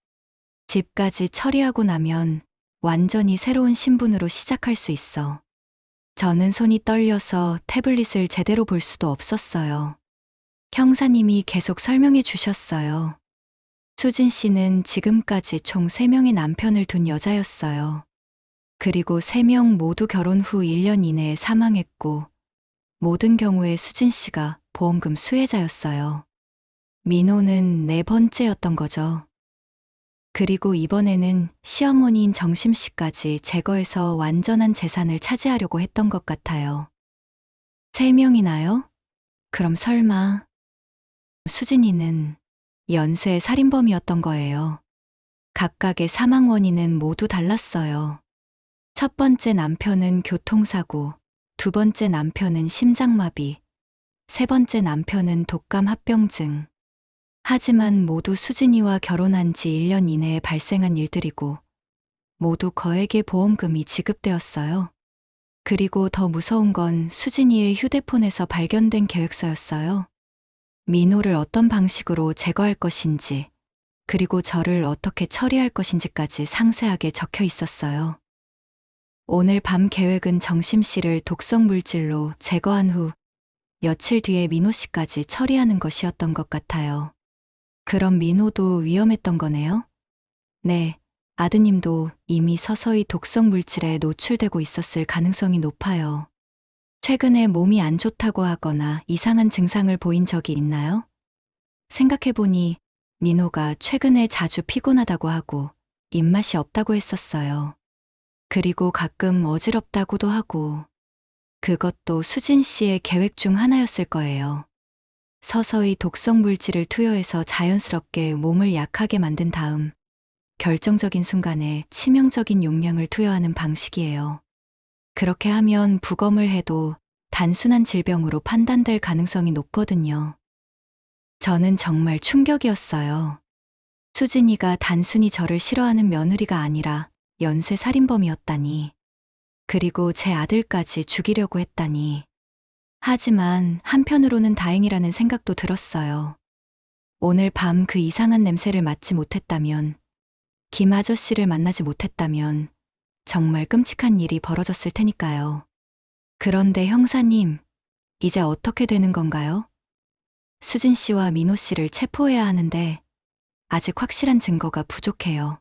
집까지 처리하고 나면 완전히 새로운 신분으로 시작할 수 있어. 저는 손이 떨려서 태블릿을 제대로 볼 수도 없었어요. 형사님이 계속 설명해 주셨어요. 수진 씨는 지금까지 총 3명의 남편을 둔 여자였어요. 그리고 3명 모두 결혼 후 1년 이내에 사망했고, 모든 경우에 수진 씨가 보험금 수혜자였어요. 민호는 4번째였던 거죠. 그리고 이번에는 시어머니인 정심 씨까지 제거해서 완전한 재산을 차지하려고 했던 것 같아요. 3명이나요? 그럼 설마 수진이는 연쇄 살인범이었던 거예요. 각각의 사망 원인은 모두 달랐어요. 첫 번째 남편은 교통사고, 두 번째 남편은 심장마비, 세 번째 남편은 독감 합병증. 하지만 모두 수진이와 결혼한 지 1년 이내에 발생한 일들이고 모두 거액의 보험금이 지급되었어요. 그리고 더 무서운 건 수진이의 휴대폰에서 발견된 계획서였어요. 민호를 어떤 방식으로 제거할 것인지, 그리고 저를 어떻게 처리할 것인지까지 상세하게 적혀 있었어요. 오늘 밤 계획은 정심 씨를 독성 물질로 제거한 후 며칠 뒤에 민호 씨까지 처리하는 것이었던 것 같아요. 그럼 민호도 위험했던 거네요? 네, 아드님도 이미 서서히 독성 물질에 노출되고 있었을 가능성이 높아요. 최근에 몸이 안 좋다고 하거나 이상한 증상을 보인 적이 있나요? 생각해보니 민호가 최근에 자주 피곤하다고 하고 입맛이 없다고 했었어요. 그리고 가끔 어지럽다고도 하고, 그것도 수진 씨의 계획 중 하나였을 거예요. 서서히 독성 물질을 투여해서 자연스럽게 몸을 약하게 만든 다음 결정적인 순간에 치명적인 용량을 투여하는 방식이에요. 그렇게 하면 부검을 해도 단순한 질병으로 판단될 가능성이 높거든요. 저는 정말 충격이었어요. 수진이가 단순히 저를 싫어하는 며느리가 아니라 연쇄 살인범이었다니. 그리고 제 아들까지 죽이려고 했다니. 하지만 한편으로는 다행이라는 생각도 들었어요. 오늘 밤 그 이상한 냄새를 맡지 못했다면, 김 아저씨를 만나지 못했다면 정말 끔찍한 일이 벌어졌을 테니까요. 그런데 형사님, 이제 어떻게 되는 건가요? 수진 씨와 민호 씨를 체포해야 하는데 아직 확실한 증거가 부족해요.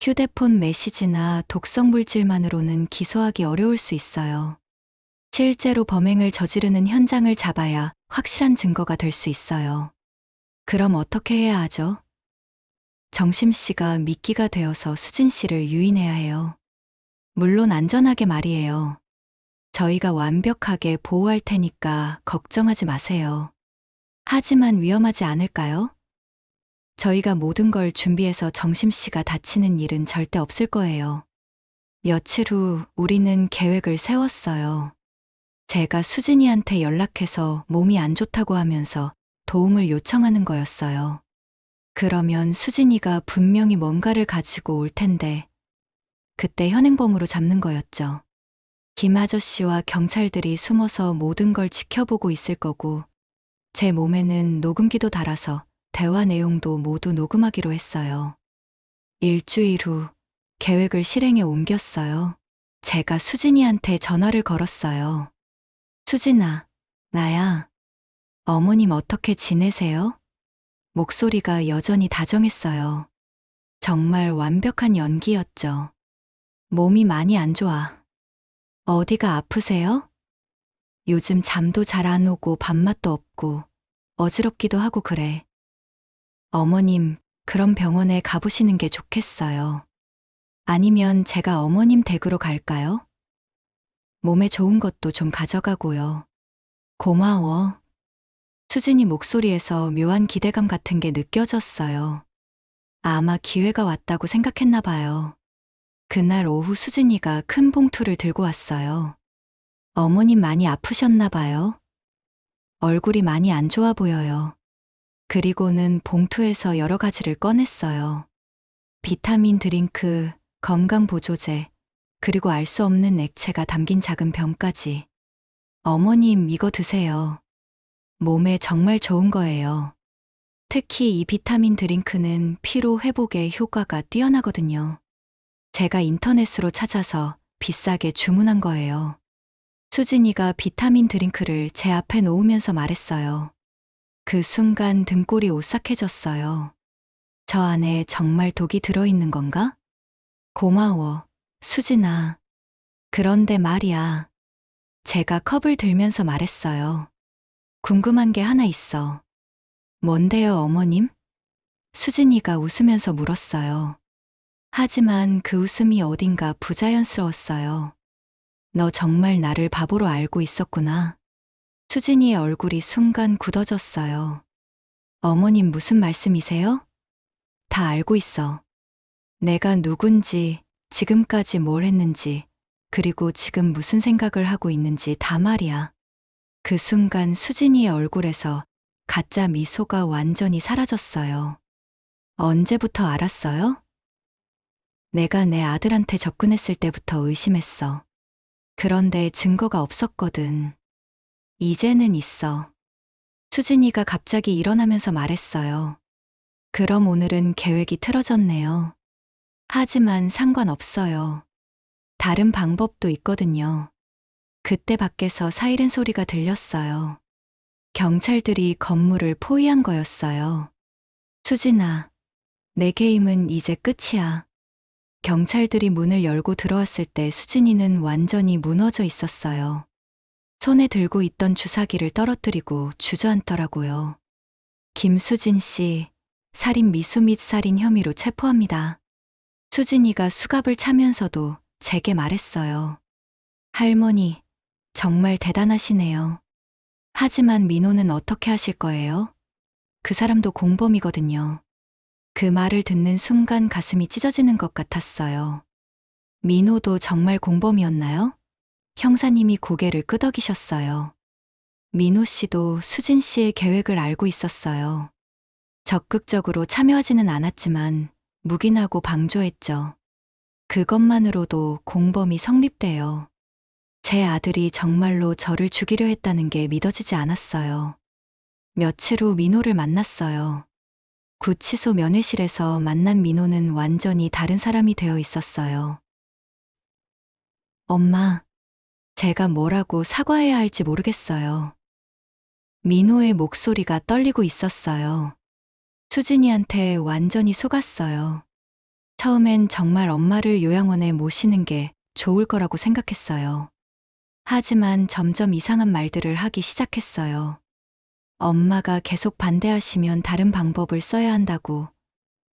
휴대폰 메시지나 독성 물질만으로는 기소하기 어려울 수 있어요. 실제로 범행을 저지르는 현장을 잡아야 확실한 증거가 될 수 있어요. 그럼 어떻게 해야 하죠? 정심 씨가 미끼가 되어서 수진 씨를 유인해야 해요. 물론 안전하게 말이에요. 저희가 완벽하게 보호할 테니까 걱정하지 마세요. 하지만 위험하지 않을까요? 저희가 모든 걸 준비해서 정심 씨가 다치는 일은 절대 없을 거예요. 며칠 후 우리는 계획을 세웠어요. 제가 수진이한테 연락해서 몸이 안 좋다고 하면서 도움을 요청하는 거였어요. 그러면 수진이가 분명히 뭔가를 가지고 올 텐데, 그때 현행범으로 잡는 거였죠. 김 아저씨와 경찰들이 숨어서 모든 걸 지켜보고 있을 거고, 제 몸에는 녹음기도 달아서 대화 내용도 모두 녹음하기로 했어요. 일주일 후 계획을 실행에 옮겼어요. 제가 수진이한테 전화를 걸었어요. 수진아, 나야. 어머님 어떻게 지내세요? 목소리가 여전히 다정했어요. 정말 완벽한 연기였죠. 몸이 많이 안 좋아. 어디가 아프세요? 요즘 잠도 잘 안 오고 밥맛도 없고 어지럽기도 하고 그래. 어머님, 그럼 병원에 가보시는 게 좋겠어요. 아니면 제가 어머님 댁으로 갈까요? 몸에 좋은 것도 좀 가져가고요. 고마워. 수진이 목소리에서 묘한 기대감 같은 게 느껴졌어요. 아마 기회가 왔다고 생각했나 봐요. 그날 오후 수진이가 큰 봉투를 들고 왔어요. 어머님 많이 아프셨나 봐요. 얼굴이 많이 안 좋아 보여요. 그리고는 봉투에서 여러 가지를 꺼냈어요. 비타민 드링크, 건강보조제, 그리고 알 수 없는 액체가 담긴 작은 병까지. 어머님 이거 드세요. 몸에 정말 좋은 거예요. 특히 이 비타민 드링크는 피로 회복에 효과가 뛰어나거든요. 제가 인터넷으로 찾아서 비싸게 주문한 거예요. 수진이가 비타민 드링크를 제 앞에 놓으면서 말했어요. 그 순간 등골이 오싹해졌어요. 저 안에 정말 독이 들어있는 건가? 고마워, 수진아. 그런데 말이야. 제가 컵을 들면서 말했어요. 궁금한 게 하나 있어. 뭔데요, 어머님? 수진이가 웃으면서 물었어요. 하지만 그 웃음이 어딘가 부자연스러웠어요. 너 정말 나를 바보로 알고 있었구나. 수진이의 얼굴이 순간 굳어졌어요. 어머님 무슨 말씀이세요? 다 알고 있어. 내가 누군지, 지금까지 뭘 했는지, 그리고 지금 무슨 생각을 하고 있는지 다 말이야. 그 순간 수진이의 얼굴에서 가짜 미소가 완전히 사라졌어요. 언제부터 알았어요? 내가 내 아들한테 접근했을 때부터 의심했어. 그런데 증거가 없었거든. 이제는 있어. 수진이가 갑자기 일어나면서 말했어요. 그럼 오늘은 계획이 틀어졌네요. 하지만 상관없어요. 다른 방법도 있거든요. 그때 밖에서 사이렌 소리가 들렸어요. 경찰들이 건물을 포위한 거였어요. 수진아, 내 게임은 이제 끝이야. 경찰들이 문을 열고 들어왔을 때 수진이는 완전히 무너져 있었어요. 손에 들고 있던 주사기를 떨어뜨리고 주저앉더라고요. 김수진 씨, 살인 미수 및 살인 혐의로 체포합니다. 수진이가 수갑을 차면서도 제게 말했어요. 할머니, 정말 대단하시네요. 하지만 민호는 어떻게 하실 거예요? 그 사람도 공범이거든요. 그 말을 듣는 순간 가슴이 찢어지는 것 같았어요. 민호도 정말 공범이었나요? 형사님이 고개를 끄덕이셨어요. 민호 씨도 수진 씨의 계획을 알고 있었어요. 적극적으로 참여하지는 않았지만 묵인하고 방조했죠. 그것만으로도 공범이 성립돼요. 제 아들이 정말로 저를 죽이려 했다는 게 믿어지지 않았어요. 며칠 후 민호를 만났어요. 구치소 면회실에서 만난 민호는 완전히 다른 사람이 되어 있었어요. 엄마, 제가 뭐라고 사과해야 할지 모르겠어요. 민호의 목소리가 떨리고 있었어요. 수진이한테 완전히 속았어요. 처음엔 정말 엄마를 요양원에 모시는 게 좋을 거라고 생각했어요. 하지만 점점 이상한 말들을 하기 시작했어요. 엄마가 계속 반대하시면 다른 방법을 써야 한다고,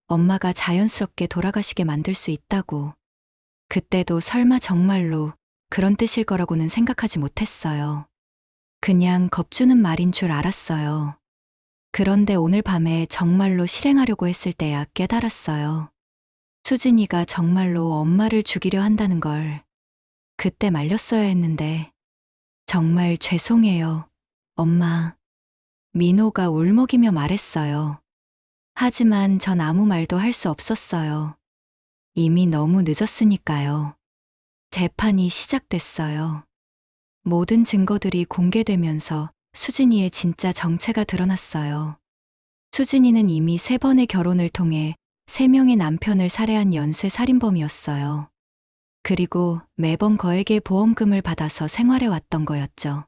엄마가 자연스럽게 돌아가시게 만들 수 있다고. 그때도 설마 정말로 그런 뜻일 거라고는 생각하지 못했어요. 그냥 겁주는 말인 줄 알았어요. 그런데 오늘 밤에 정말로 실행하려고 했을 때야 깨달았어요. 수진이가 정말로 엄마를 죽이려 한다는 걸 그때 말렸어야 했는데. 정말 죄송해요, 엄마. 민호가 울먹이며 말했어요. 하지만 전 아무 말도 할 수 없었어요. 이미 너무 늦었으니까요. 재판이 시작됐어요. 모든 증거들이 공개되면서 수진이의 진짜 정체가 드러났어요. 수진이는 이미 3번의 결혼을 통해 3명의 남편을 살해한 연쇄 살인범이었어요. 그리고 매번 거액의 보험금을 받아서 생활해 왔던 거였죠.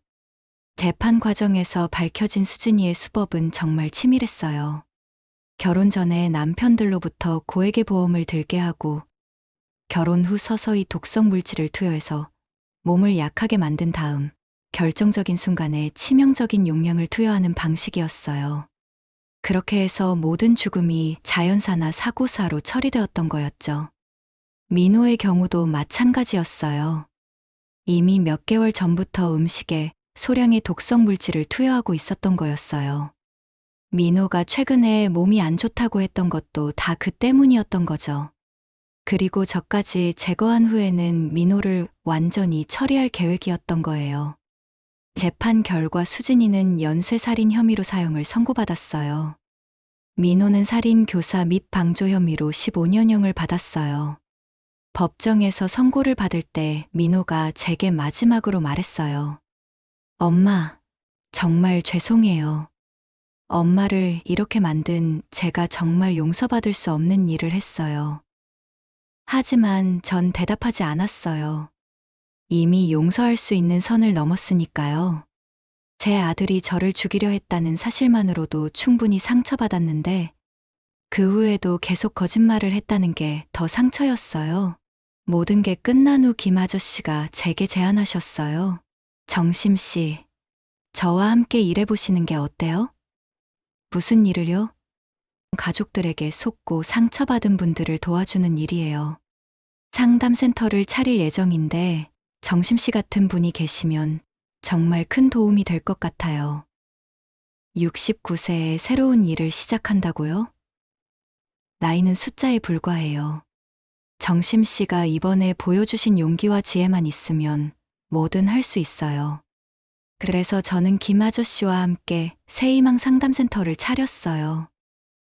재판 과정에서 밝혀진 수진이의 수법은 정말 치밀했어요. 결혼 전에 남편들로부터 고액의 보험을 들게 하고 결혼 후 서서히 독성 물질을 투여해서 몸을 약하게 만든 다음 결정적인 순간에 치명적인 용량을 투여하는 방식이었어요. 그렇게 해서 모든 죽음이 자연사나 사고사로 처리되었던 거였죠. 민호의 경우도 마찬가지였어요. 이미 몇 개월 전부터 음식에 소량의 독성 물질을 투여하고 있었던 거였어요. 민호가 최근에 몸이 안 좋다고 했던 것도 다 그 때문이었던 거죠. 그리고 저까지 제거한 후에는 민호를 완전히 처리할 계획이었던 거예요. 재판 결과 수진이는 연쇄살인 혐의로 사형을 선고받았어요. 민호는 살인, 교사 및 방조 혐의로 15년형을 받았어요. 법정에서 선고를 받을 때 민호가 제게 마지막으로 말했어요. 엄마, 정말 죄송해요. 엄마를 이렇게 만든 제가 정말 용서받을 수 없는 일을 했어요. 하지만 전 대답하지 않았어요. 이미 용서할 수 있는 선을 넘었으니까요. 제 아들이 저를 죽이려 했다는 사실만으로도 충분히 상처받았는데 그 후에도 계속 거짓말을 했다는 게 더 상처였어요. 모든 게 끝난 후 김 아저씨가 제게 제안하셨어요. 정심 씨, 저와 함께 일해보시는 게 어때요? 무슨 일을요? 가족들에게 속고 상처받은 분들을 도와주는 일이에요. 상담센터를 차릴 예정인데 정심 씨 같은 분이 계시면 정말 큰 도움이 될 것 같아요. 69세에 새로운 일을 시작한다고요? 나이는 숫자에 불과해요. 정심 씨가 이번에 보여주신 용기와 지혜만 있으면 뭐든 할 수 있어요. 그래서 저는 김 아저씨와 함께 새희망 상담센터를 차렸어요.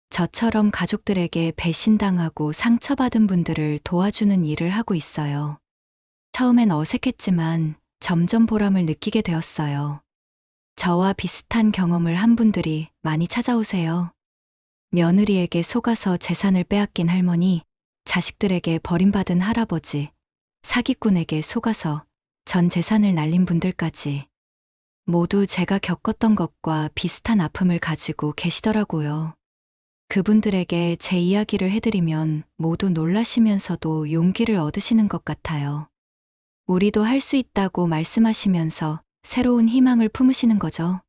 저처럼 가족들에게 배신당하고 상처받은 분들을 도와주는 일을 하고 있어요. 처음엔 어색했지만 점점 보람을 느끼게 되었어요. 저와 비슷한 경험을 한 분들이 많이 찾아오세요. 며느리에게 속아서 재산을 빼앗긴 할머니, 자식들에게 버림받은 할아버지, 사기꾼에게 속아서 전 재산을 날린 분들까지 모두 제가 겪었던 것과 비슷한 아픔을 가지고 계시더라고요. 그분들에게 제 이야기를 해드리면 모두 놀라시면서도 용기를 얻으시는 것 같아요. 우리도 할 수 있다고 말씀하시면서 새로운 희망을 품으시는 거죠.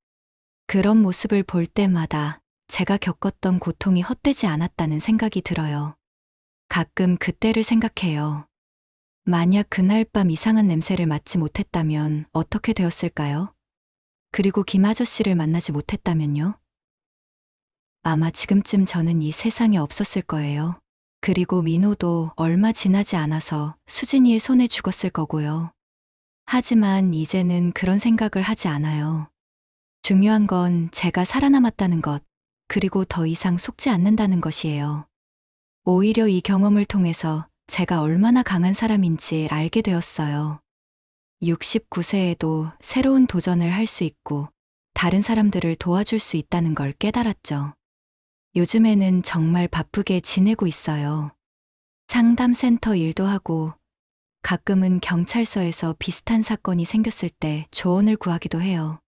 그런 모습을 볼 때마다 제가 겪었던 고통이 헛되지 않았다는 생각이 들어요. 가끔 그때를 생각해요. 만약 그날 밤 이상한 냄새를 맡지 못했다면 어떻게 되었을까요? 그리고 김 아저씨를 만나지 못했다면요? 아마 지금쯤 저는 이 세상에 없었을 거예요. 그리고 민호도 얼마 지나지 않아서 수진이의 손에 죽었을 거고요. 하지만 이제는 그런 생각을 하지 않아요. 중요한 건 제가 살아남았다는 것, 그리고 더 이상 속지 않는다는 것이에요. 오히려 이 경험을 통해서 제가 얼마나 강한 사람인지 알게 되었어요. 69세에도 새로운 도전을 할 수 있고 다른 사람들을 도와줄 수 있다는 걸 깨달았죠. 요즘에는 정말 바쁘게 지내고 있어요. 상담센터 일도 하고 가끔은 경찰서에서 비슷한 사건이 생겼을 때 조언을 구하기도 해요.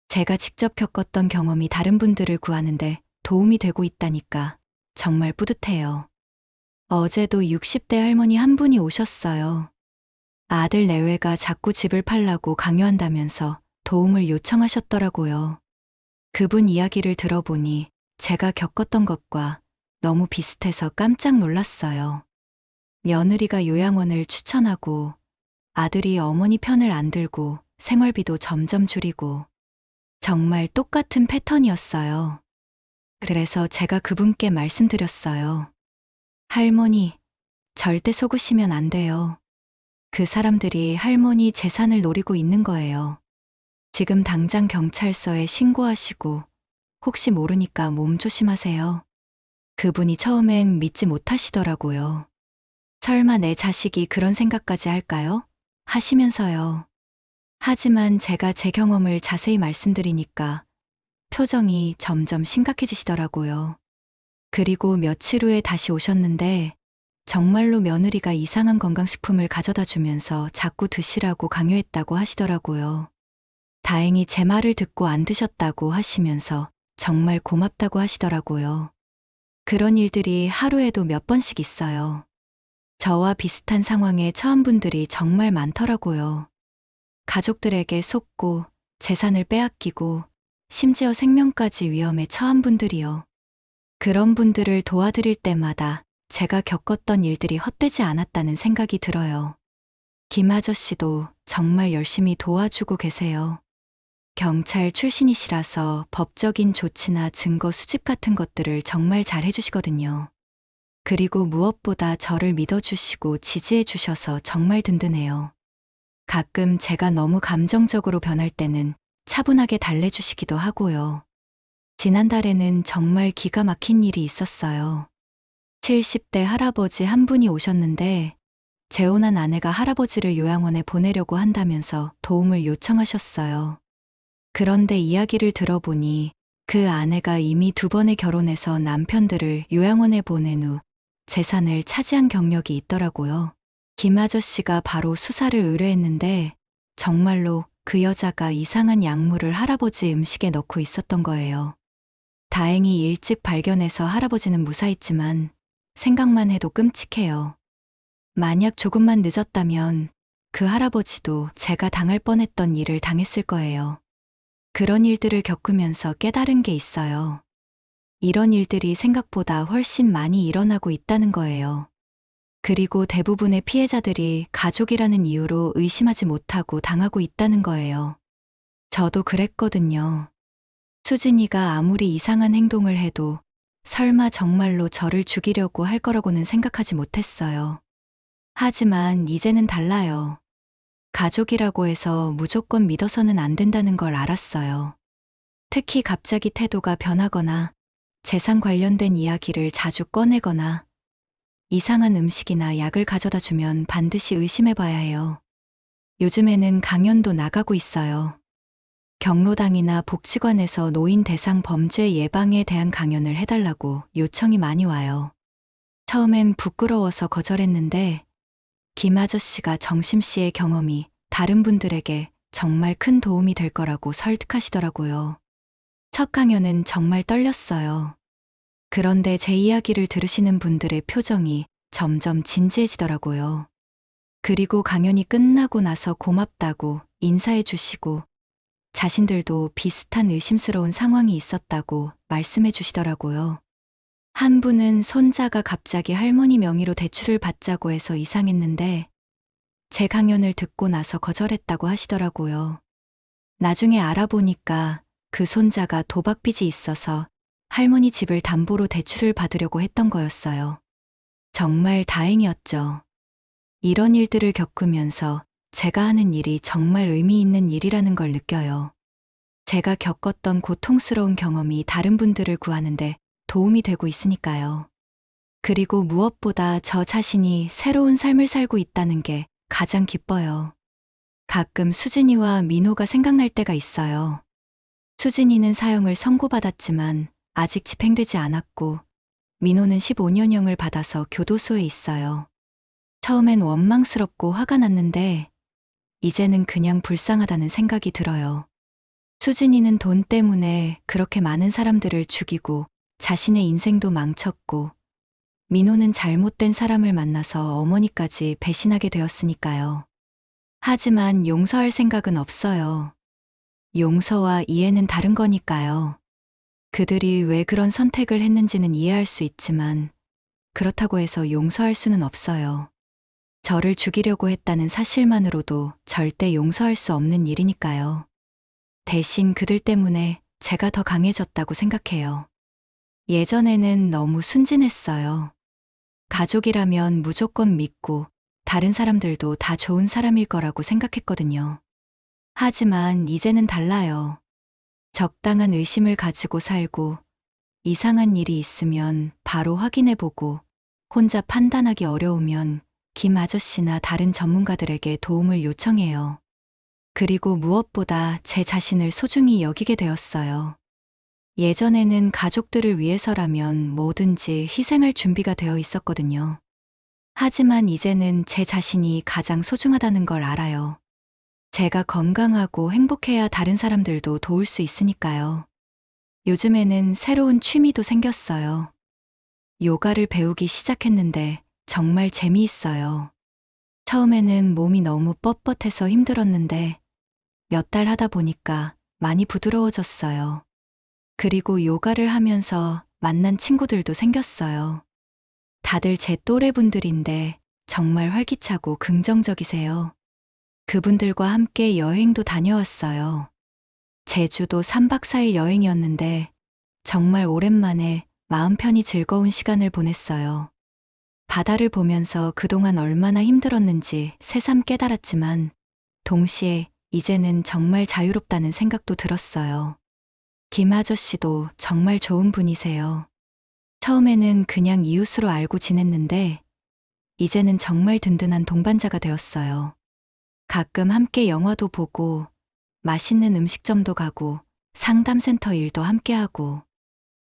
제가 직접 겪었던 경험이 다른 분들을 구하는데 도움이 되고 있다니까 정말 뿌듯해요. 어제도 60대 할머니 한 분이 오셨어요. 아들 내외가 자꾸 집을 팔라고 강요한다면서 도움을 요청하셨더라고요. 그분 이야기를 들어보니 제가 겪었던 것과 너무 비슷해서 깜짝 놀랐어요. 며느리가 요양원을 추천하고 아들이 어머니 편을 안 들고 생활비도 점점 줄이고 정말 똑같은 패턴이었어요. 그래서 제가 그분께 말씀드렸어요. 할머니, 절대 속으시면 안 돼요. 그 사람들이 할머니 재산을 노리고 있는 거예요. 지금 당장 경찰서에 신고하시고 혹시 모르니까 몸 조심하세요. 그분이 처음엔 믿지 못하시더라고요. 설마 내 자식이 그런 생각까지 할까요? 하시면서요. 하지만 제가 제 경험을 자세히 말씀드리니까 표정이 점점 심각해지시더라고요. 그리고 며칠 후에 다시 오셨는데 정말로 며느리가 이상한 건강식품을 가져다 주면서 자꾸 드시라고 강요했다고 하시더라고요. 다행히 제 말을 듣고 안 드셨다고 하시면서 정말 고맙다고 하시더라고요. 그런 일들이 하루에도 몇 번씩 있어요. 저와 비슷한 상황에 처한 분들이 정말 많더라고요. 가족들에게 속고 재산을 빼앗기고 심지어 생명까지 위험에 처한 분들이요. 그런 분들을 도와드릴 때마다 제가 겪었던 일들이 헛되지 않았다는 생각이 들어요. 김 아저씨도 정말 열심히 도와주고 계세요. 경찰 출신이시라서 법적인 조치나 증거 수집 같은 것들을 정말 잘 해주시거든요. 그리고 무엇보다 저를 믿어주시고 지지해주셔서 정말 든든해요. 가끔 제가 너무 감정적으로 변할 때는 차분하게 달래주시기도 하고요. 지난달에는 정말 기가 막힌 일이 있었어요. 70대 할아버지 한 분이 오셨는데 재혼한 아내가 할아버지를 요양원에 보내려고 한다면서 도움을 요청하셨어요. 그런데 이야기를 들어보니 그 아내가 이미 2번의 결혼해서 남편들을 요양원에 보낸 후 재산을 차지한 경력이 있더라고요. 김 아저씨가 바로 수사를 의뢰했는데 정말로 그 여자가 이상한 약물을 할아버지 음식에 넣고 있었던 거예요. 다행히 일찍 발견해서 할아버지는 무사했지만 생각만 해도 끔찍해요. 만약 조금만 늦었다면 그 할아버지도 제가 당할 뻔했던 일을 당했을 거예요. 그런 일들을 겪으면서 깨달은 게 있어요. 이런 일들이 생각보다 훨씬 많이 일어나고 있다는 거예요. 그리고 대부분의 피해자들이 가족이라는 이유로 의심하지 못하고 당하고 있다는 거예요. 저도 그랬거든요. 수진이가 아무리 이상한 행동을 해도 설마 정말로 저를 죽이려고 할 거라고는 생각하지 못했어요. 하지만 이제는 달라요. 가족이라고 해서 무조건 믿어서는 안 된다는 걸 알았어요. 특히 갑자기 태도가 변하거나 재산 관련된 이야기를 자주 꺼내거나 이상한 음식이나 약을 가져다 주면 반드시 의심해 봐야 해요. 요즘에는 강연도 나가고 있어요. 경로당이나 복지관에서 노인 대상 범죄 예방에 대한 강연을 해달라고 요청이 많이 와요. 처음엔 부끄러워서 거절했는데 김 아저씨가 정심 씨의 경험이 다른 분들에게 정말 큰 도움이 될 거라고 설득하시더라고요. 첫 강연은 정말 떨렸어요. 그런데 제 이야기를 들으시는 분들의 표정이 점점 진지해지더라고요. 그리고 강연이 끝나고 나서 고맙다고 인사해 주시고 자신들도 비슷한 의심스러운 상황이 있었다고 말씀해 주시더라고요. 한 분은 손자가 갑자기 할머니 명의로 대출을 받자고 해서 이상했는데 제 강연을 듣고 나서 거절했다고 하시더라고요. 나중에 알아보니까 그 손자가 도박빚이 있어서 할머니 집을 담보로 대출을 받으려고 했던 거였어요. 정말 다행이었죠. 이런 일들을 겪으면서 제가 하는 일이 정말 의미 있는 일이라는 걸 느껴요. 제가 겪었던 고통스러운 경험이 다른 분들을 구하는데 도움이 되고 있으니까요. 그리고 무엇보다 저 자신이 새로운 삶을 살고 있다는 게 가장 기뻐요. 가끔 수진이와 민호가 생각날 때가 있어요. 수진이는 사형을 선고받았지만 아직 집행되지 않았고 민호는 15년형을 받아서 교도소에 있어요. 처음엔 원망스럽고 화가 났는데 이제는 그냥 불쌍하다는 생각이 들어요. 수진이는 돈 때문에 그렇게 많은 사람들을 죽이고 자신의 인생도 망쳤고, 민호는 잘못된 사람을 만나서 어머니까지 배신하게 되었으니까요. 하지만 용서할 생각은 없어요. 용서와 이해는 다른 거니까요. 그들이 왜 그런 선택을 했는지는 이해할 수 있지만, 그렇다고 해서 용서할 수는 없어요. 저를 죽이려고 했다는 사실만으로도 절대 용서할 수 없는 일이니까요. 대신 그들 때문에 제가 더 강해졌다고 생각해요. 예전에는 너무 순진했어요. 가족이라면 무조건 믿고 다른 사람들도 다 좋은 사람일 거라고 생각했거든요. 하지만 이제는 달라요. 적당한 의심을 가지고 살고 이상한 일이 있으면 바로 확인해보고 혼자 판단하기 어려우면 김 아저씨나 다른 전문가들에게 도움을 요청해요. 그리고 무엇보다 제 자신을 소중히 여기게 되었어요. 예전에는 가족들을 위해서라면 뭐든지 희생할 준비가 되어 있었거든요. 하지만 이제는 제 자신이 가장 소중하다는 걸 알아요. 제가 건강하고 행복해야 다른 사람들도 도울 수 있으니까요. 요즘에는 새로운 취미도 생겼어요. 요가를 배우기 시작했는데 정말 재미있어요. 처음에는 몸이 너무 뻣뻣해서 힘들었는데 몇 달 하다 보니까 많이 부드러워졌어요. 그리고 요가를 하면서 만난 친구들도 생겼어요. 다들 제 또래 분들인데 정말 활기차고 긍정적이세요. 그분들과 함께 여행도 다녀왔어요. 제주도 3박 4일 여행이었는데 정말 오랜만에 마음 편히 즐거운 시간을 보냈어요. 바다를 보면서 그동안 얼마나 힘들었는지 새삼 깨달았지만 동시에 이제는 정말 자유롭다는 생각도 들었어요. 김 아저씨도 정말 좋은 분이세요. 처음에는 그냥 이웃으로 알고 지냈는데 이제는 정말 든든한 동반자가 되었어요. 가끔 함께 영화도 보고 맛있는 음식점도 가고 상담센터 일도 함께하고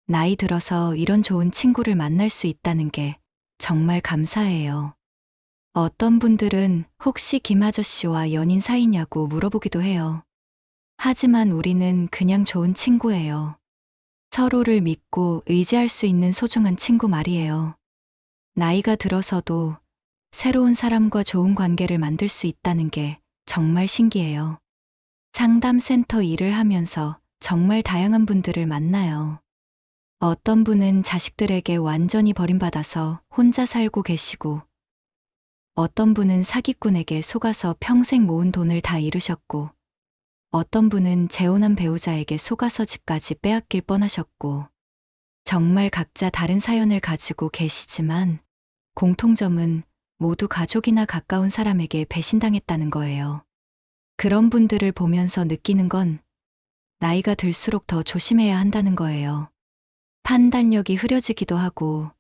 나이 들어서 이런 좋은 친구를 만날 수 있다는 게 정말 감사해요. 어떤 분들은 혹시 김 아저씨와 연인 사이냐고 물어보기도 해요. 하지만 우리는 그냥 좋은 친구예요. 서로를 믿고 의지할 수 있는 소중한 친구 말이에요. 나이가 들어서도 새로운 사람과 좋은 관계를 만들 수 있다는 게 정말 신기해요. 상담센터 일을 하면서 정말 다양한 분들을 만나요. 어떤 분은 자식들에게 완전히 버림받아서 혼자 살고 계시고, 어떤 분은 사기꾼에게 속아서 평생 모은 돈을 다 잃으셨고, 어떤 분은 재혼한 배우자에게 속아서 집까지 빼앗길 뻔하셨고, 정말 각자 다른 사연을 가지고 계시지만, 공통점은 모두 가족이나 가까운 사람에게 배신당했다는 거예요. 그런 분들을 보면서 느끼는 건 나이가 들수록 더 조심해야 한다는 거예요. 판단력이 흐려지기도 하고,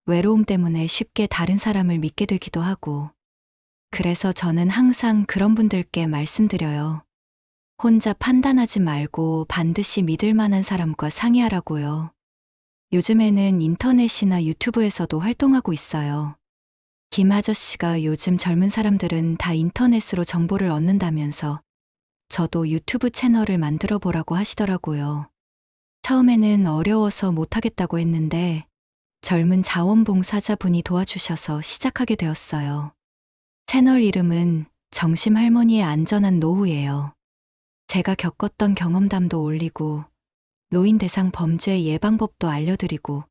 외로움 때문에 쉽게 다른 사람을 믿게 되기도 하고, 그래서 저는 항상 그런 분들께 말씀드려요. 혼자 판단하지 말고 반드시 믿을 만한 사람과 상의하라고요. 요즘에는 인터넷이나 유튜브에서도 활동하고 있어요. 김 아저씨가 요즘 젊은 사람들은 다 인터넷으로 정보를 얻는다면서 저도 유튜브 채널을 만들어 보라고 하시더라고요. 처음에는 어려워서 못하겠다고 했는데 젊은 자원봉사자분이 도와주셔서 시작하게 되었어요. 채널 이름은 정심할머니의 안전한 노후예요. 제가 겪었던 경험담도 올리고 노인 대상 범죄 예방법도 알려드리고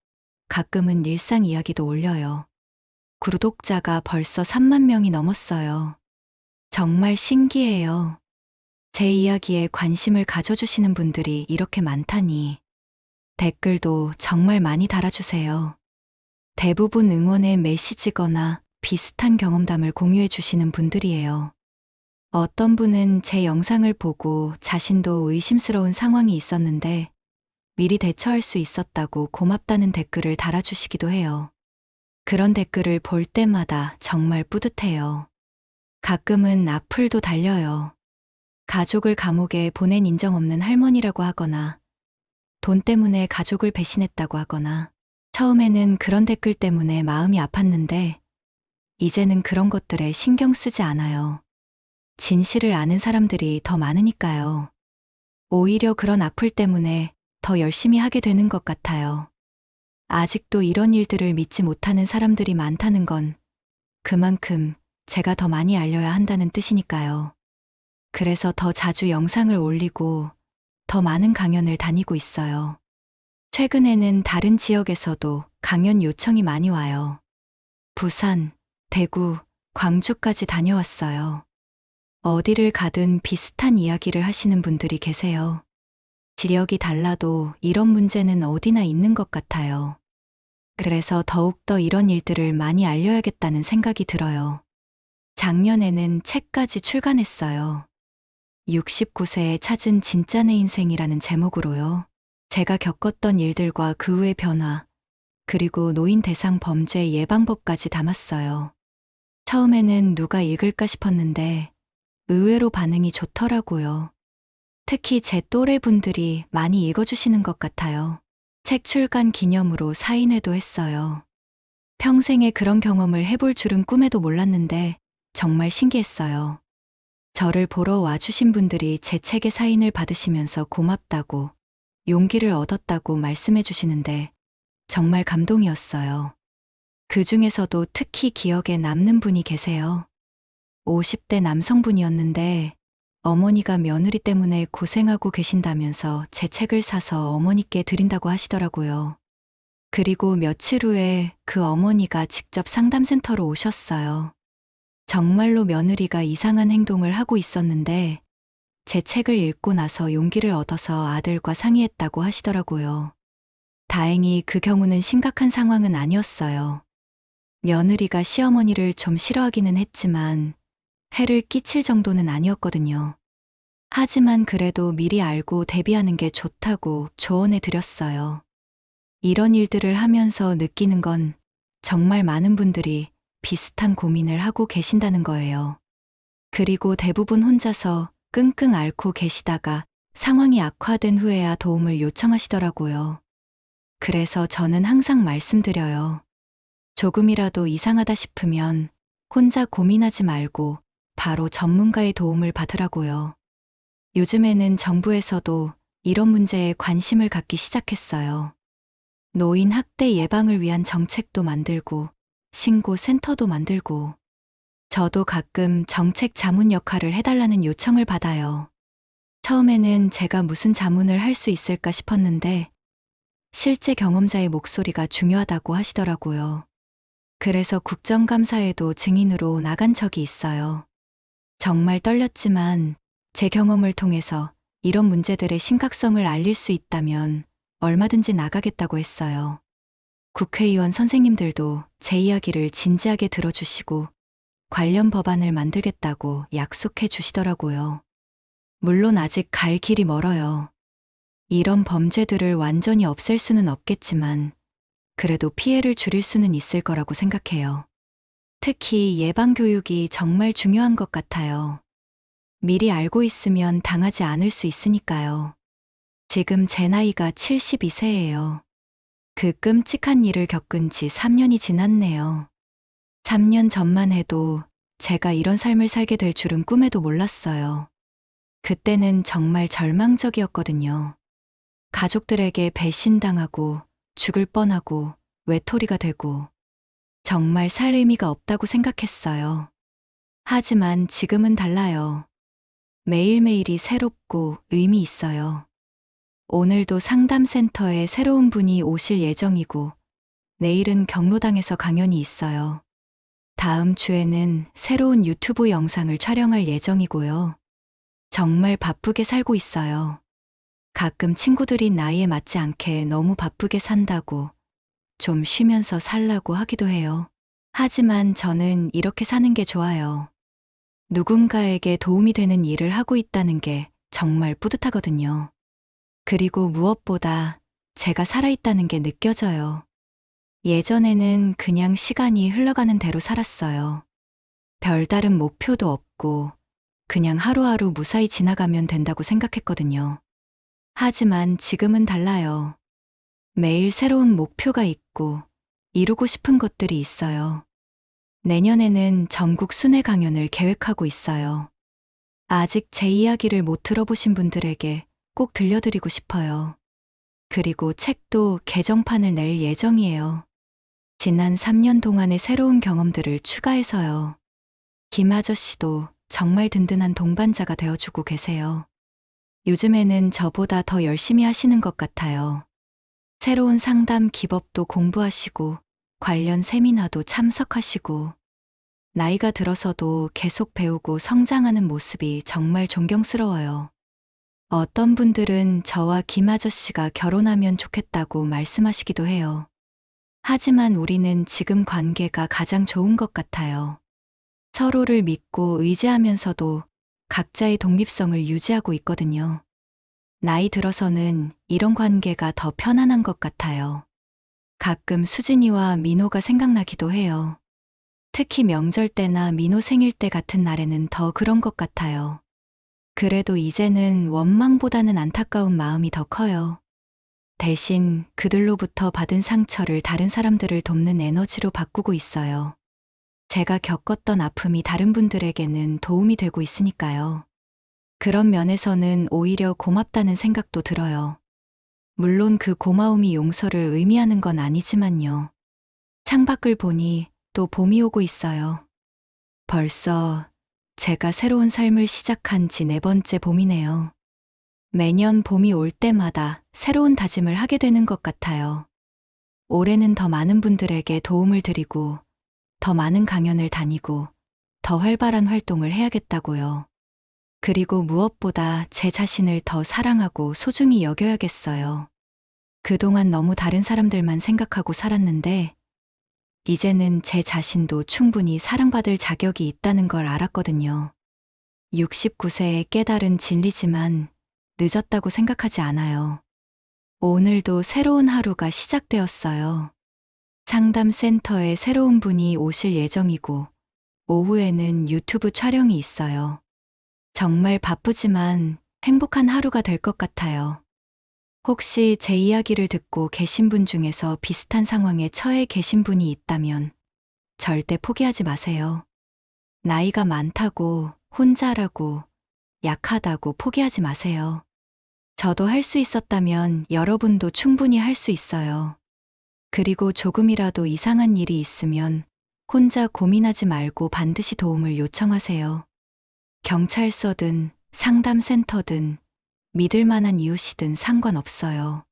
가끔은 일상 이야기도 올려요. 구독자가 벌써 3만 명이 넘었어요. 정말 신기해요. 제 이야기에 관심을 가져주시는 분들이 이렇게 많다니. 댓글도 정말 많이 달아주세요. 대부분 응원의 메시지거나 비슷한 경험담을 공유해 주시는 분들이에요. 어떤 분은 제 영상을 보고 자신도 의심스러운 상황이 있었는데 미리 대처할 수 있었다고 고맙다는 댓글을 달아주시기도 해요. 그런 댓글을 볼 때마다 정말 뿌듯해요. 가끔은 악플도 달려요. 가족을 감옥에 보낸 인정 없는 할머니라고 하거나 돈 때문에 가족을 배신했다고 하거나 처음에는 그런 댓글 때문에 마음이 아팠는데 이제는 그런 것들에 신경 쓰지 않아요. 진실을 아는 사람들이 더 많으니까요. 오히려 그런 악플 때문에 더 열심히 하게 되는 것 같아요. 아직도 이런 일들을 믿지 못하는 사람들이 많다는 건 그만큼 제가 더 많이 알려야 한다는 뜻이니까요. 그래서 더 자주 영상을 올리고 더 많은 강연을 다니고 있어요. 최근에는 다른 지역에서도 강연 요청이 많이 와요. 부산, 대구, 광주까지 다녀왔어요. 어디를 가든 비슷한 이야기를 하시는 분들이 계세요. 지역이 달라도 이런 문제는 어디나 있는 것 같아요. 그래서 더욱더 이런 일들을 많이 알려야겠다는 생각이 들어요. 작년에는 책까지 출간했어요. 69세에 찾은 진짜 내 인생이라는 제목으로요. 제가 겪었던 일들과 그 후의 변화, 그리고 노인 대상 범죄 예방법까지 담았어요. 처음에는 누가 읽을까 싶었는데 의외로 반응이 좋더라고요. 특히 제 또래 분들이 많이 읽어주시는 것 같아요. 책 출간 기념으로 사인회도 했어요. 평생에 그런 경험을 해볼 줄은 꿈에도 몰랐는데 정말 신기했어요. 저를 보러 와주신 분들이 제 책에 사인을 받으시면서 고맙다고, 용기를 얻었다고 말씀해 주시는데 정말 감동이었어요. 그 중에서도 특히 기억에 남는 분이 계세요. 50대 남성분이었는데 어머니가 며느리 때문에 고생하고 계신다면서 제 책을 사서 어머니께 드린다고 하시더라고요. 그리고 며칠 후에 그 어머니가 직접 상담센터로 오셨어요. 정말로 며느리가 이상한 행동을 하고 있었는데 제 책을 읽고 나서 용기를 얻어서 아들과 상의했다고 하시더라고요. 다행히 그 경우는 심각한 상황은 아니었어요. 며느리가 시어머니를 좀 싫어하기는 했지만 해를 끼칠 정도는 아니었거든요. 하지만 그래도 미리 알고 대비하는 게 좋다고 조언해 드렸어요. 이런 일들을 하면서 느끼는 건 정말 많은 분들이 비슷한 고민을 하고 계신다는 거예요. 그리고 대부분 혼자서 끙끙 앓고 계시다가 상황이 악화된 후에야 도움을 요청하시더라고요. 그래서 저는 항상 말씀드려요. 조금이라도 이상하다 싶으면 혼자 고민하지 말고 바로 전문가의 도움을 받으라고요. 요즘에는 정부에서도 이런 문제에 관심을 갖기 시작했어요. 노인 학대 예방을 위한 정책도 만들고 신고 센터도 만들고 저도 가끔 정책 자문 역할을 해달라는 요청을 받아요. 처음에는 제가 무슨 자문을 할 수 있을까 싶었는데 실제 경험자의 목소리가 중요하다고 하시더라고요. 그래서 국정감사에도 증인으로 나간 적이 있어요. 정말 떨렸지만 제 경험을 통해서 이런 문제들의 심각성을 알릴 수 있다면 얼마든지 나가겠다고 했어요. 국회의원 선생님들도 제 이야기를 진지하게 들어주시고 관련 법안을 만들겠다고 약속해 주시더라고요. 물론 아직 갈 길이 멀어요. 이런 범죄들을 완전히 없앨 수는 없겠지만 그래도 피해를 줄일 수는 있을 거라고 생각해요. 특히 예방교육이 정말 중요한 것 같아요. 미리 알고 있으면 당하지 않을 수 있으니까요. 지금 제 나이가 72세예요. 그 끔찍한 일을 겪은 지 3년이 지났네요. 3년 전만 해도 제가 이런 삶을 살게 될 줄은 꿈에도 몰랐어요. 그때는 정말 절망적이었거든요. 가족들에게 배신당하고 죽을 뻔하고 외톨이가 되고 정말 살 의미가 없다고 생각했어요. 하지만 지금은 달라요. 매일매일이 새롭고 의미 있어요. 오늘도 상담센터에 새로운 분이 오실 예정이고 내일은 경로당에서 강연이 있어요. 다음 주에는 새로운 유튜브 영상을 촬영할 예정이고요. 정말 바쁘게 살고 있어요. 가끔 친구들이 나이에 맞지 않게 너무 바쁘게 산다고 좀 쉬면서 살라고 하기도 해요. 하지만 저는 이렇게 사는 게 좋아요. 누군가에게 도움이 되는 일을 하고 있다는 게 정말 뿌듯하거든요. 그리고 무엇보다 제가 살아있다는 게 느껴져요. 예전에는 그냥 시간이 흘러가는 대로 살았어요. 별다른 목표도 없고 그냥 하루하루 무사히 지나가면 된다고 생각했거든요. 하지만 지금은 달라요. 매일 새로운 목표가 있고 이루고 싶은 것들이 있어요. 내년에는 전국 순회 강연을 계획하고 있어요. 아직 제 이야기를 못 들어보신 분들에게 꼭 들려드리고 싶어요. 그리고 책도 개정판을 낼 예정이에요. 지난 3년 동안의 새로운 경험들을 추가해서요. 김 아저씨도 정말 든든한 동반자가 되어주고 계세요. 요즘에는 저보다 더 열심히 하시는 것 같아요. 새로운 상담 기법도 공부하시고, 관련 세미나도 참석하시고, 나이가 들어서도 계속 배우고 성장하는 모습이 정말 존경스러워요. 어떤 분들은 저와 김 아저씨가 결혼하면 좋겠다고 말씀하시기도 해요. 하지만 우리는 지금 관계가 가장 좋은 것 같아요. 서로를 믿고 의지하면서도 각자의 독립성을 유지하고 있거든요. 나이 들어서는 이런 관계가 더 편안한 것 같아요. 가끔 수진이와 민호가 생각나기도 해요. 특히 명절 때나 민호 생일 때 같은 날에는 더 그런 것 같아요. 그래도 이제는 원망보다는 안타까운 마음이 더 커요. 대신 그들로부터 받은 상처를 다른 사람들을 돕는 에너지로 바꾸고 있어요. 제가 겪었던 아픔이 다른 분들에게는 도움이 되고 있으니까요. 그런 면에서는 오히려 고맙다는 생각도 들어요. 물론 그 고마움이 용서를 의미하는 건 아니지만요. 창밖을 보니 또 봄이 오고 있어요. 벌써 제가 새로운 삶을 시작한 지 4번째 봄이네요. 매년 봄이 올 때마다 새로운 다짐을 하게 되는 것 같아요. 올해는 더 많은 분들에게 도움을 드리고, 더 많은 강연을 다니고, 더 활발한 활동을 해야겠다고요. 그리고 무엇보다 제 자신을 더 사랑하고 소중히 여겨야겠어요. 그동안 너무 다른 사람들만 생각하고 살았는데, 이제는 제 자신도 충분히 사랑받을 자격이 있다는 걸 알았거든요. 69세에 깨달은 진리지만 늦었다고 생각하지 않아요. 오늘도 새로운 하루가 시작되었어요. 상담센터에 새로운 분이 오실 예정이고, 오후에는 유튜브 촬영이 있어요. 정말 바쁘지만 행복한 하루가 될 것 같아요. 혹시 제 이야기를 듣고 계신 분 중에서 비슷한 상황에 처해 계신 분이 있다면 절대 포기하지 마세요. 나이가 많다고, 혼자라고, 약하다고 포기하지 마세요. 저도 할 수 있었다면 여러분도 충분히 할 수 있어요. 그리고 조금이라도 이상한 일이 있으면 혼자 고민하지 말고 반드시 도움을 요청하세요. 경찰서든 상담센터든 믿을 만한 이웃이든 상관없어요.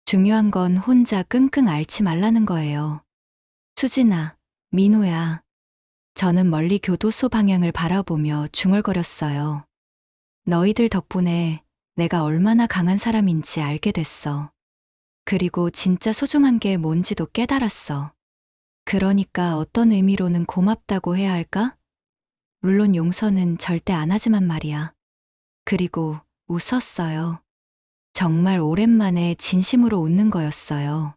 중요한 건 혼자 끙끙 앓지 말라는 거예요. 수진아, 민호야. 저는 멀리 교도소 방향을 바라보며 중얼거렸어요. 너희들 덕분에 내가 얼마나 강한 사람인지 알게 됐어. 그리고 진짜 소중한 게 뭔지도 깨달았어. 그러니까 어떤 의미로는 고맙다고 해야 할까? 물론 용서는 절대 안 하지만 말이야. 그리고 웃었어요. 정말 오랜만에 진심으로 웃는 거였어요.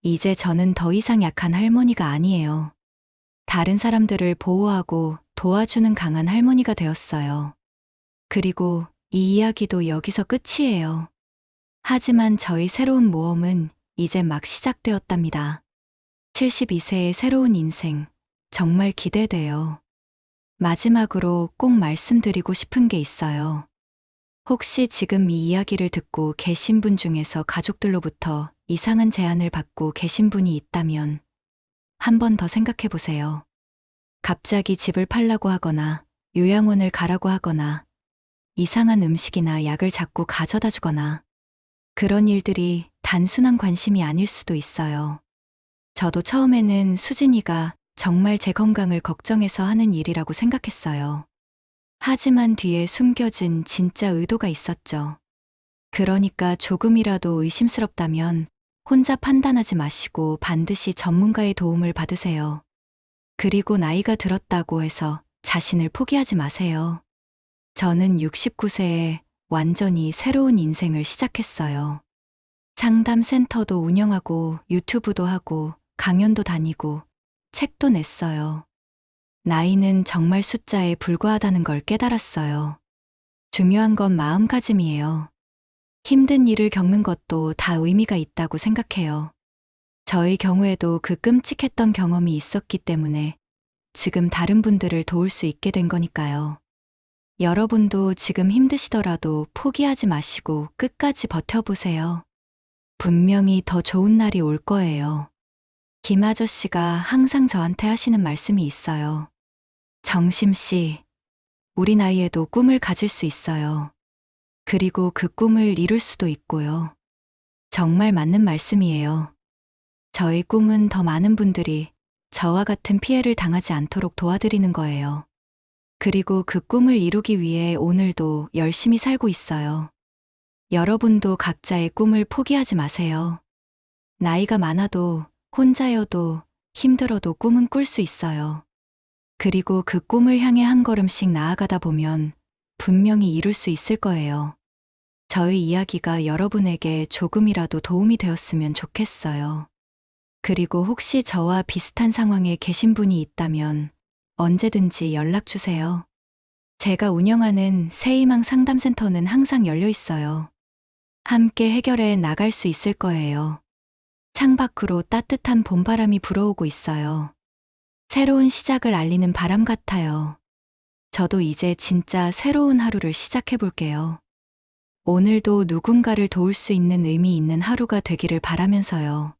이제 저는 더 이상 약한 할머니가 아니에요. 다른 사람들을 보호하고 도와주는 강한 할머니가 되었어요. 그리고 이 이야기도 여기서 끝이에요. 하지만 저희 새로운 모험은 이제 막 시작되었답니다. 72세의 새로운 인생, 정말 기대돼요. 마지막으로 꼭 말씀드리고 싶은 게 있어요. 혹시 지금 이 이야기를 듣고 계신 분 중에서 가족들로부터 이상한 제안을 받고 계신 분이 있다면 한 번 더 생각해 보세요. 갑자기 집을 팔라고 하거나 요양원을 가라고 하거나 이상한 음식이나 약을 자꾸 가져다 주거나 그런 일들이 단순한 관심이 아닐 수도 있어요. 저도 처음에는 수진이가 정말 제 건강을 걱정해서 하는 일이라고 생각했어요. 하지만 뒤에 숨겨진 진짜 의도가 있었죠. 그러니까 조금이라도 의심스럽다면 혼자 판단하지 마시고 반드시 전문가의 도움을 받으세요. 그리고 나이가 들었다고 해서 자신을 포기하지 마세요. 저는 69세에 완전히 새로운 인생을 시작했어요. 상담센터도 운영하고 유튜브도 하고 강연도 다니고 책도 냈어요. 나이는 정말 숫자에 불과하다는 걸 깨달았어요. 중요한 건 마음가짐이에요. 힘든 일을 겪는 것도 다 의미가 있다고 생각해요. 저의 경우에도 그 끔찍했던 경험이 있었기 때문에 지금 다른 분들을 도울 수 있게 된 거니까요. 여러분도 지금 힘드시더라도 포기하지 마시고 끝까지 버텨보세요. 분명히 더 좋은 날이 올 거예요. 김 아저씨가 항상 저한테 하시는 말씀이 있어요. 정심 씨, 우리 나이에도 꿈을 가질 수 있어요. 그리고 그 꿈을 이룰 수도 있고요. 정말 맞는 말씀이에요. 저의 꿈은 더 많은 분들이 저와 같은 피해를 당하지 않도록 도와드리는 거예요. 그리고 그 꿈을 이루기 위해 오늘도 열심히 살고 있어요. 여러분도 각자의 꿈을 포기하지 마세요. 나이가 많아도 혼자여도 힘들어도 꿈은 꿀 수 있어요. 그리고 그 꿈을 향해 한 걸음씩 나아가다 보면 분명히 이룰 수 있을 거예요. 저의 이야기가 여러분에게 조금이라도 도움이 되었으면 좋겠어요. 그리고 혹시 저와 비슷한 상황에 계신 분이 있다면 언제든지 연락 주세요. 제가 운영하는 새희망 상담센터는 항상 열려 있어요. 함께 해결해 나갈 수 있을 거예요. 창밖으로 따뜻한 봄바람이 불어오고 있어요. 새로운 시작을 알리는 바람 같아요. 저도 이제 진짜 새로운 하루를 시작해 볼게요. 오늘도 누군가를 도울 수 있는 의미 있는 하루가 되기를 바라면서요.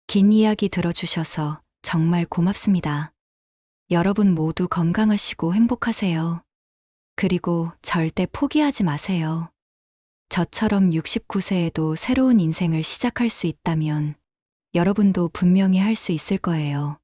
긴 이야기 들어주셔서 정말 고맙습니다. 여러분 모두 건강하시고 행복하세요. 그리고 절대 포기하지 마세요. 저처럼 69세에도 새로운 인생을 시작할 수 있다면 여러분도 분명히 할 수 있을 거예요.